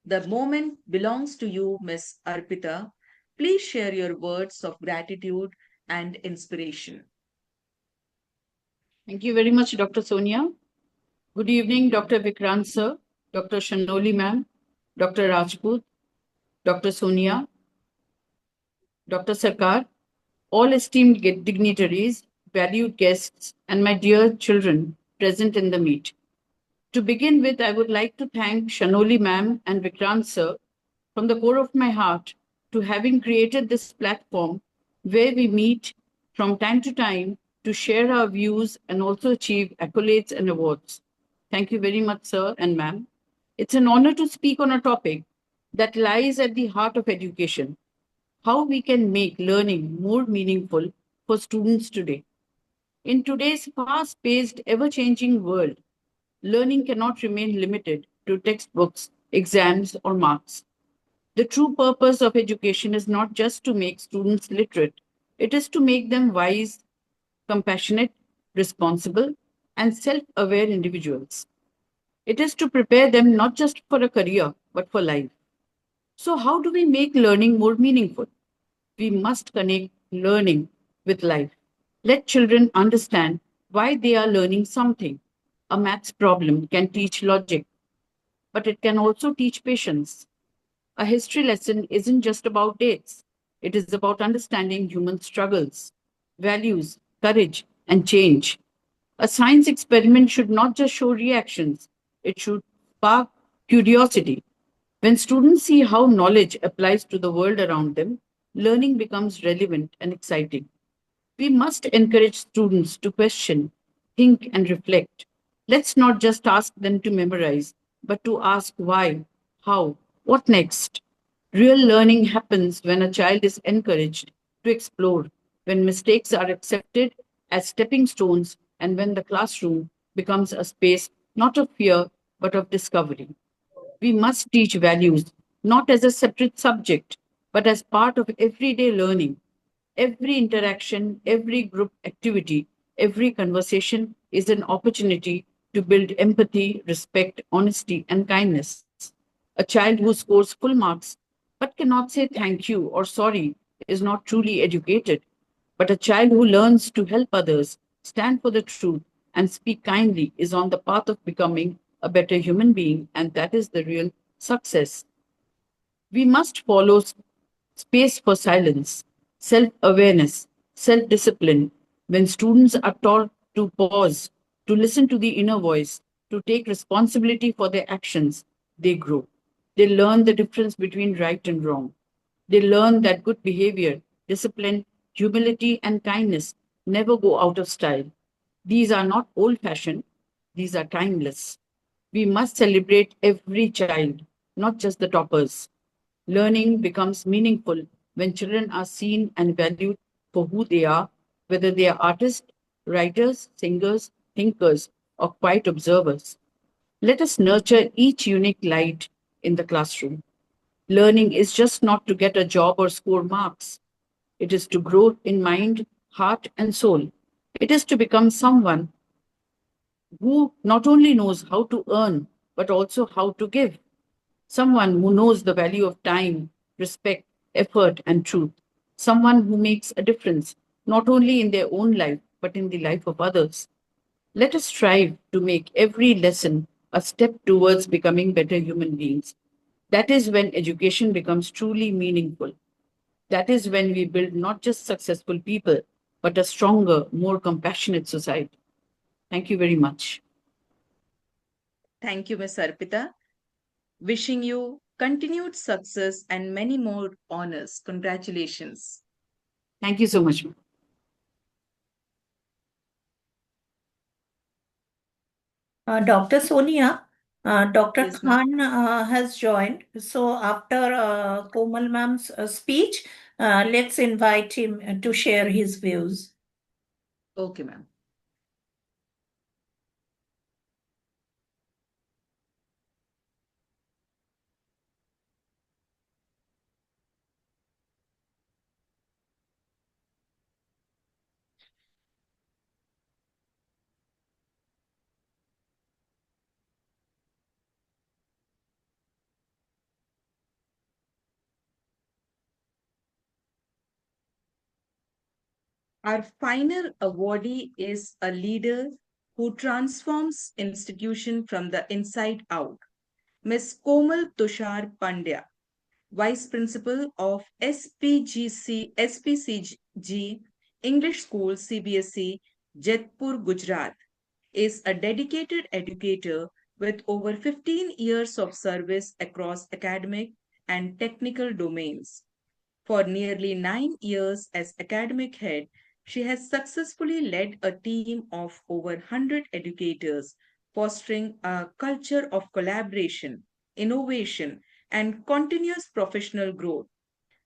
The moment belongs to you, Ms. Arpita. Please share your words of gratitude and inspiration. Thank you very much, Dr. Sonia. Good evening, Dr. Vikrant sir, Dr. Shanoli ma'am, Dr. Rajput, Dr. Sonia, Dr. Sarkar, all esteemed dignitaries, valued guests, and my dear children present in the meet. To begin with, I would like to thank Shanoli ma'am and Vikrant sir from the core of my heart to having created this platform where we meet from time to time to share our views and also achieve accolades and awards. Thank you very much, sir and ma'am. It's an honor to speak on a topic that lies at the heart of education, how we can make learning more meaningful for students today. In today's fast-paced, ever-changing world, learning cannot remain limited to textbooks, exams, or marks. The true purpose of education is not just to make students literate, it is to make them wise, compassionate, responsible, and self-aware individuals. It is to prepare them not just for a career, but for life. So how do we make learning more meaningful? We must connect learning with life. Let children understand why they are learning something. A maths problem can teach logic, but it can also teach patience. A history lesson isn't just about dates. It is about understanding human struggles, values, courage, and change. A science experiment should not just show reactions, it should spark curiosity. When students see how knowledge applies to the world around them, learning becomes relevant and exciting. We must encourage students to question, think, and reflect. Let's not just ask them to memorize, but to ask why, how, what next. Real learning happens when a child is encouraged to explore, when mistakes are accepted as stepping stones, and when the classroom becomes a space not of fear, but of discovery. We must teach values not as a separate subject, but as part of everyday learning. Every interaction, every group activity, every conversation is an opportunity to build empathy, respect, honesty, and kindness. A child who scores full marks but cannot say thank you or sorry is not truly educated. But a child who learns to help others, stand for the truth, and speak kindly is on the path of becoming a better human being, and that is the real success. We must follow space for silence, self-awareness, self-discipline. When students are taught to pause, to listen to the inner voice, to take responsibility for their actions, they grow. They learn the difference between right and wrong. They learn that good behavior, discipline, humility, and kindness never go out of style. These are not old-fashioned, these are timeless. We must celebrate every child, not just the toppers. Learning becomes meaningful when children are seen and valued for who they are, whether they are artists, writers, singers, thinkers, or quiet observers. Let us nurture each unique light in the classroom. Learning is just not to get a job or score marks. It is to grow in mind, heart, and soul. It is to become someone who not only knows how to earn, but also how to give. Someone who knows the value of time, respect, effort, and truth. Someone who makes a difference, not only in their own life, but in the life of others. Let us strive to make every lesson a step towards becoming better human beings. That is when education becomes truly meaningful. That is when we build not just successful people, but a stronger, more compassionate society. Thank you very much. Thank you, Ms. Arpita. Wishing you continued success and many more honors. Congratulations. Thank you so much, ma'am. Dr. Sonia, Dr. Yes, ma'am. Khan has joined. So after Komal ma'am's speech, let's invite him to share his views. Okay, ma'am. Our final awardee is a leader who transforms institution from the inside out. Ms. 𝗵𝗆 𝗫, Vice Principal of SPCG English School CBSE, Jodhpur, Gujarat, is a dedicated educator with over 15 years of service across academic and technical domains. For nearly 9 years as academic head, she has successfully led a team of over 100 educators, fostering a culture of collaboration, innovation, and continuous professional growth.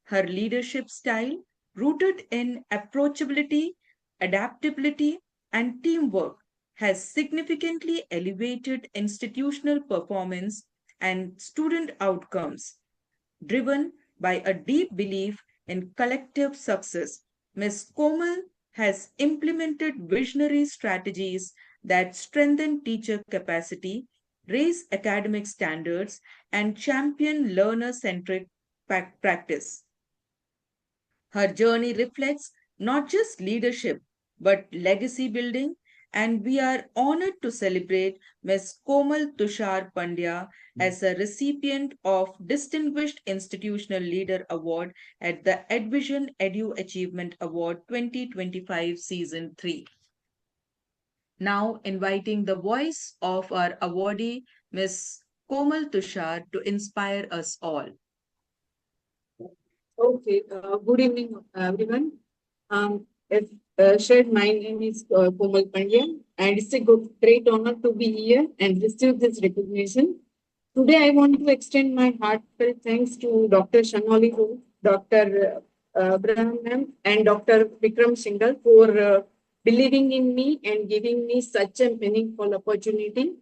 Her leadership style, rooted in approachability, adaptability, and teamwork, has significantly elevated institutional performance and student outcomes. Driven by a deep belief in collective success, Ms. Komal has implemented visionary strategies that strengthen teacher capacity, raise academic standards, and champion learner-centric practice. Her journey reflects not just leadership, but legacy building, and we are honored to celebrate Ms. 𝗵𝗆 𝗫 as a recipient of Distinguished Institutional Leader Award at the Edvishan Edu-Achievement Award 2025 Season 3. Now inviting the voice of our awardee, Ms. 𝗵𝗆 to inspire us all. Okay, good evening, everyone. As shared, my name is Komal Pandya, and it's a great honor to be here and receive this recognition. Today, I want to extend my heartfelt thanks to Dr. Shanoli Rowe, Dr. Abraham, and Dr. Vikram Singhal for believing in me and giving me such a meaningful opportunity.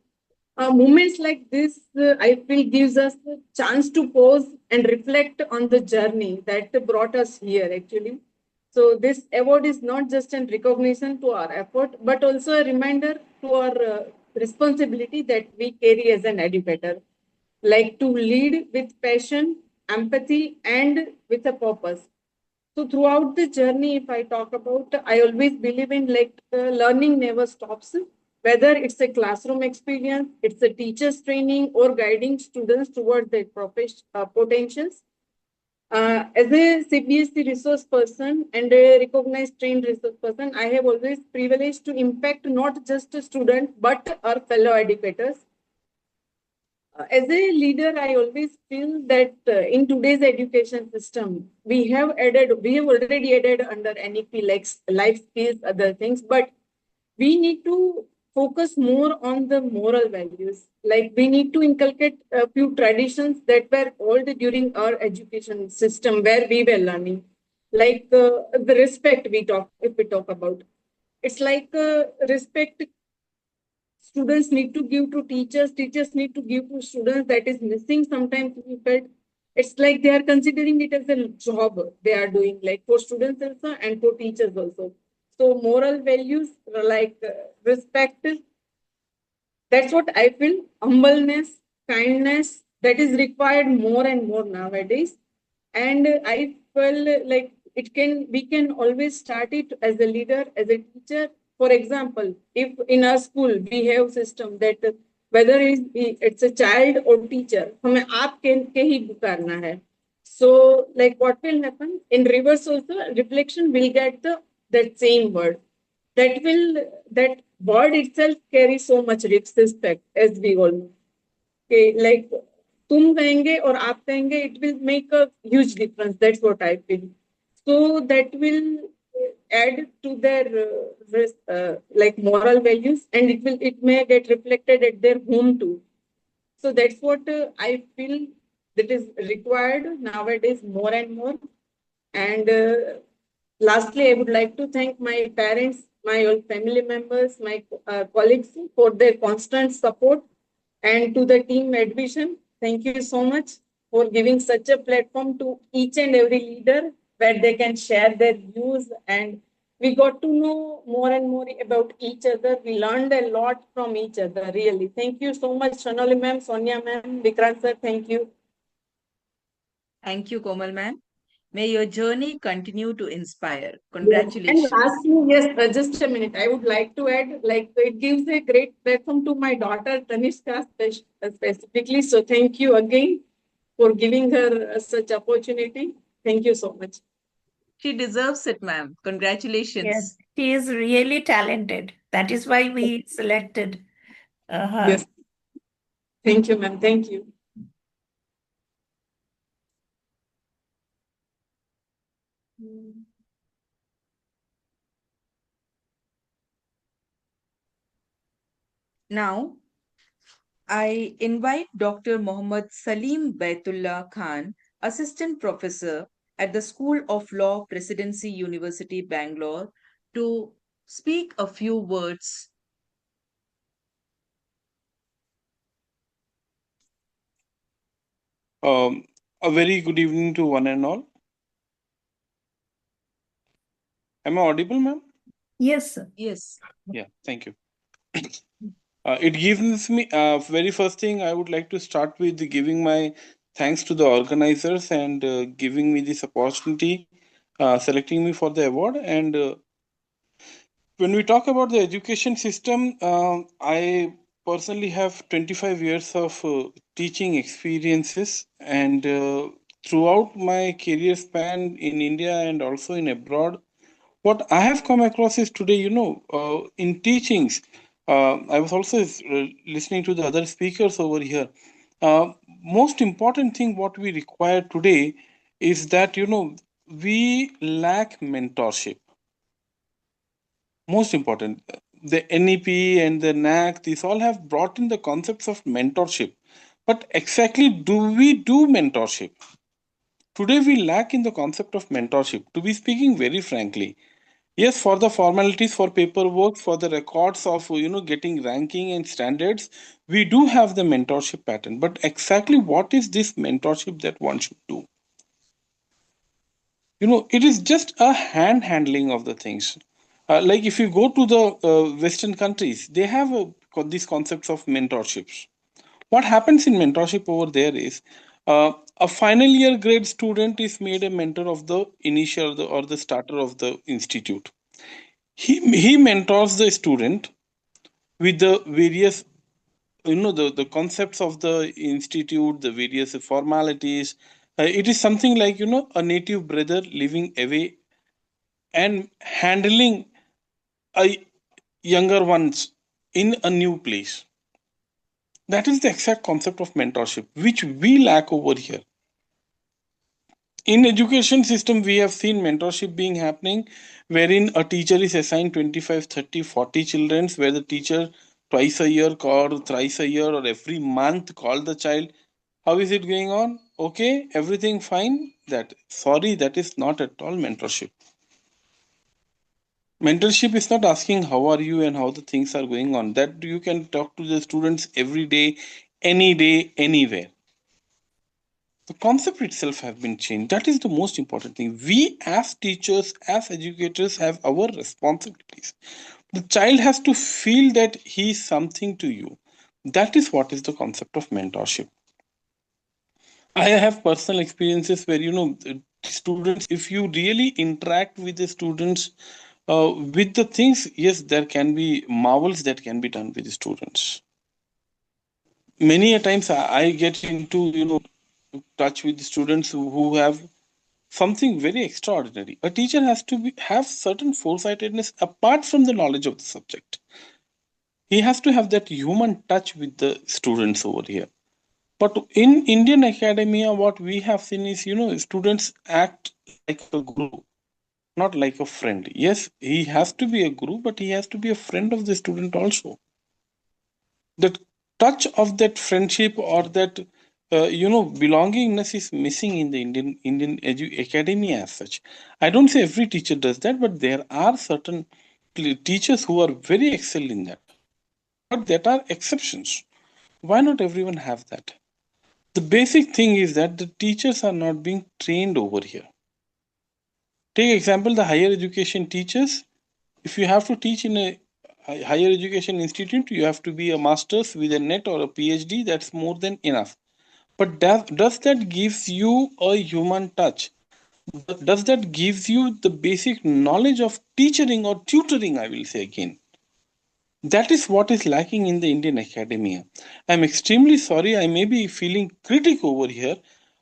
Moments like this, I feel, gives us a chance to pause and reflect on the journey that brought us here, actually. So this award is not just a recognition to our effort, but also a reminder to our responsibility that we carry as an educator, like to lead with passion, empathy, and with a purpose. So throughout the journey, if I talk about, I always believe in learning never stops. Whether it's a classroom experience, it's a teacher's training, or guiding students towards their potentials. As a CBSE resource person and a recognized trained resource person, I have always privileged to impact not just a student, but our fellow educators. As a leader, I always feel that in today's education system, we have already added under NEP like life skills, other things, but we need to focus more on the moral values. Like we need to inculcate a few traditions that were old during our education system where we were learning, like the respect if we talk about. It's like respect students need to give to teachers, teachers need to give to students, that is missing sometimes. We felt it's like they are considering it as a job they are doing, like for students also and for teachers also. So moral values like respect, that's what I feel, humbleness, kindness, that is required more and more nowadays. And I feel like we can always start it as a leader, as a teacher, for example, if in our school we have system that whether it's a child or teacher, हमें आप के ही पुकारना है. So like what will happen in reverse also, reflection will get that same word. That word itself carries so much respect, as we all know. Okay, like तुम कहेंगे और आप कहेंगे, it will make a huge difference. That's what I feel. So that will add to their like moral values, and it may get reflected at their home too. So that's what I feel that is required nowadays more and more. And lastly, I would like to thank my parents, my old family members, my colleagues for their constant support, and to the team Edvishan. Thank you so much for giving such a platform to each and every leader where they can share their views, and we got to know more and more about each other. We learned a lot from each other, really. Thank you so much, Shonali ma'am, Sonia ma'am, Vikrant sir. Thank you. Thank you, Komal ma'am. May your journey continue to inspire. Congratulations. And lastly, yes, just a minute. I would like to add, like, it gives a great platform to my daughter, Tanishka, specifically. So thank you again for giving her such opportunity. Thank you so much. She deserves it, ma'am. Congratulations. Yes, she is really talented. That is why we selected her. Yes. Thank you, ma'am. Thank you. Now, I invite Dr. Mohammad Salim Baitullah Khan, Assistant Professor at the School of Law, Presidency University, Bangalore, to speak a few words. A very good evening to one and all. Am I audible, ma'am? Yes, sir. Yes. Yeah, thank you. It gives me, very first thing I would like to start with giving my thanks to the organizers and giving me this opportunity, selecting me for the award. And when we talk about the education system, I personally have 25 years of teaching experiences, and throughout my career span in India and also in abroad, what I have come across is today, in teachings, I was also listening to the other speakers over here. Most important thing what we require today is that, we lack mentorship. Most important, the NEP and the NAC, these all have brought in the concepts of mentorship. But exactly, do we do mentorship? Today, we lack in the concept of mentorship. To be speaking very frankly, yes, for the formalities, for paperwork, for the records of, getting ranking and standards, we do have the mentorship pattern. But exactly what is this mentorship that one should do? It is just a hand handling of the things. Like if you go to the Western countries, they have these concepts of mentorships. What happens in mentorship over there is a final year grade student is made a mentor of the initial or the starter of the institute. He mentors the student with the various, the concepts of the institute, the various formalities. It is something like, a native brother living away and handling a younger ones in a new place. That is the exact concept of mentorship, which we lack over here. In education system, we have seen mentorship being happening, wherein a teacher is assigned 25, 30, 40 children, where the teacher twice a year or thrice a year or every month call the child. How is it going on? Okay, everything fine? That is not at all mentorship. Mentorship is not asking how are you and how the things are going on. That you can talk to the students every day, anywhere. The concept itself have been changed. That is the most important thing. We as teachers, as educators have our responsibilities. The child has to feel that he is something to you. That is what is the concept of mentorship. I have personal experiences where, students, if you really interact with the students with the things, yes, there can be marvels that can be done with the students. Many a times I get into, touch with the students who have something very extraordinary. A teacher has to have certain foresightedness apart from the knowledge of the subject. He has to have that human touch with the students over here. But in Indian academia, what we have seen is, students act like a guru, not like a friend. Yes, he has to be a guru, but he has to be a friend of the student also. The touch of that friendship or that belongingness is missing in the Indian academia as such. I don't say every teacher does that, but there are certain teachers who are very excellent in that. But that are exceptions. Why not everyone have that? The basic thing is that the teachers are not being trained over here. Take example, the higher education teachers. If you have to teach in a higher education institute, you have to be a master's with a NET or a PhD. That's more than enough. But does that gives you a human touch? Does that gives you the basic knowledge of teaching or tutoring, I will say again? That is what is lacking in the Indian academia. I'm extremely sorry. I may be feeling critic over here.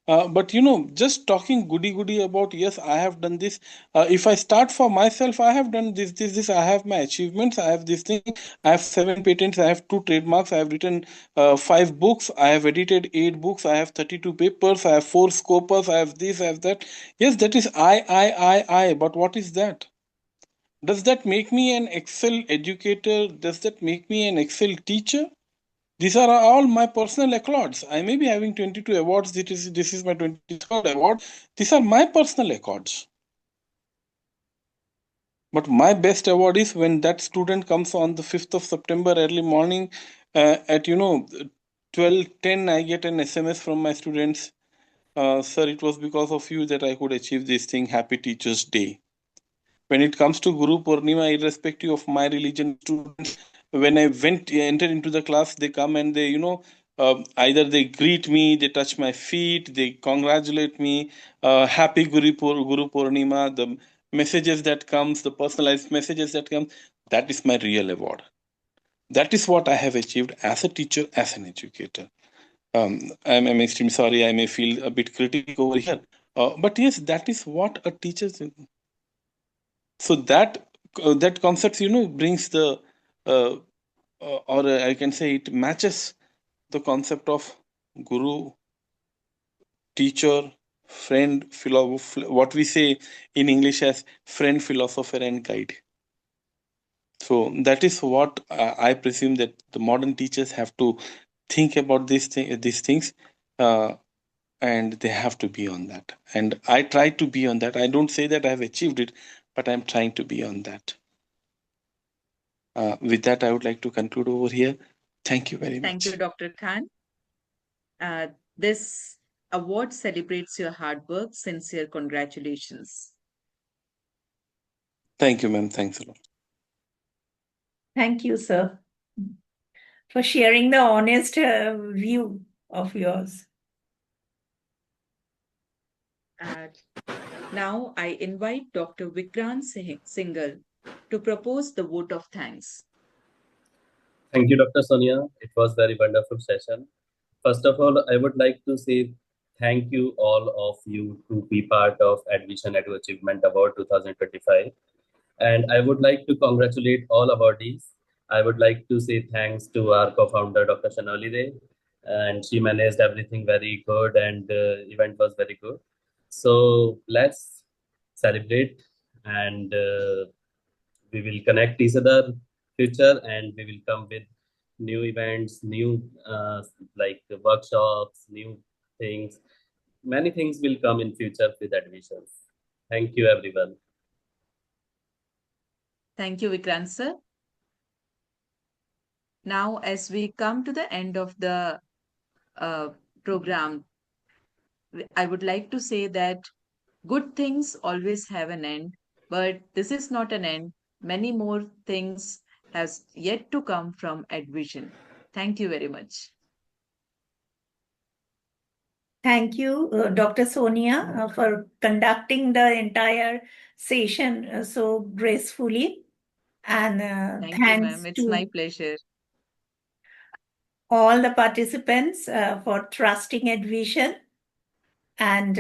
But just talking goody about, yes, I have done this. If I start for myself, I have done this. I have my achievements. I have this thing. I have 7 patents. I have 2 trademarks. I have written 5 books. I have edited 8 books. I have 32 papers. I have 4 scopers. I have this. I have that. Yes, that is I. But what is that? Does that make me an Excel educator? Does that make me an Excel teacher? These are all my personal accolades. I may be having 22 awards. This is my 23rd award. These are my personal accolades. But my best award is when that student comes on the 5th of September early morning at 12:10. I get an SMS from my students. Sir, it was because of you that I could achieve this thing. Happy Teachers Day. When it comes to Guru Purnima, irrespective of my religion, students, when I entered into the class, they come and they, either they greet me, they touch my feet, they congratulate me, happy Guru Purnima, the messages that comes, the personalized messages that come, that is my real award. That is what I have achieved as a teacher, as an educator. I'm extremely sorry, I may feel a bit critical over here. But yes, that is what a teacher. So that concept, brings the, or I can say it matches the concept of guru, teacher, friend, what we say in English as friend, philosopher, and guide. So that is what I presume that the modern teachers have to think about these things, and they have to be on that. And I try to be on that. I don't say that I have achieved it, but I'm trying to be on that. With that, I would like to conclude over here. Thank you very much. Thank you, Dr. Khan. This award celebrates your hard work. Sincere congratulations. Thank you, ma'am. Thanks a lot. Thank you, sir, for sharing the honest view of yours. Now I invite Dr. Vikrant Singhal to propose the vote of thanks. Thank you, Dr. Sonia. It was very wonderful session. First of all, I would like to say thank you all of you to be part of Edvishan Edu-Achievement Award 2025. And I would like to congratulate all awardees. I would like to say thanks to our co-founder, Dr. Shanoli Ray, and she managed everything very good and the event was very good. So let's celebrate and we will connect each other future and we will come with new events, new like workshops, new things. Many things will come in future with admissions. Thank you, everyone. Thank you, Vikrant sir. Now, as we come to the end of the program, I would like to say that good things always have an end, but this is not an end. Many more things has yet to come from Edvishan. Thank you very much. Thank you, Dr. Sonia, for conducting the entire session so gracefully. And Thank you, thanks ma'am. It's to my pleasure. all the participants for trusting Edvishan. And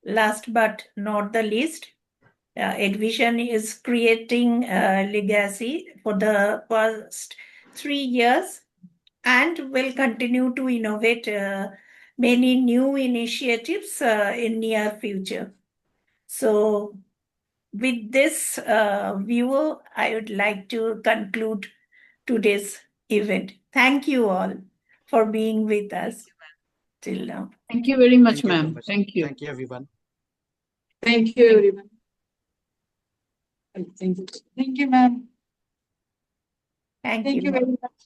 last but not the least, Edvishan is creating a legacy for the past 3 years and will continue to innovate many new initiatives in near future. So with this view, I would like to conclude today's event. Thank you all for being with us till now. Thank you very much, Thank you, ma'am. Professor. Thank you. Thank you, everyone. Thank you, everyone. Thank you. Thank you, ma'am. Thank Thank you you. very much.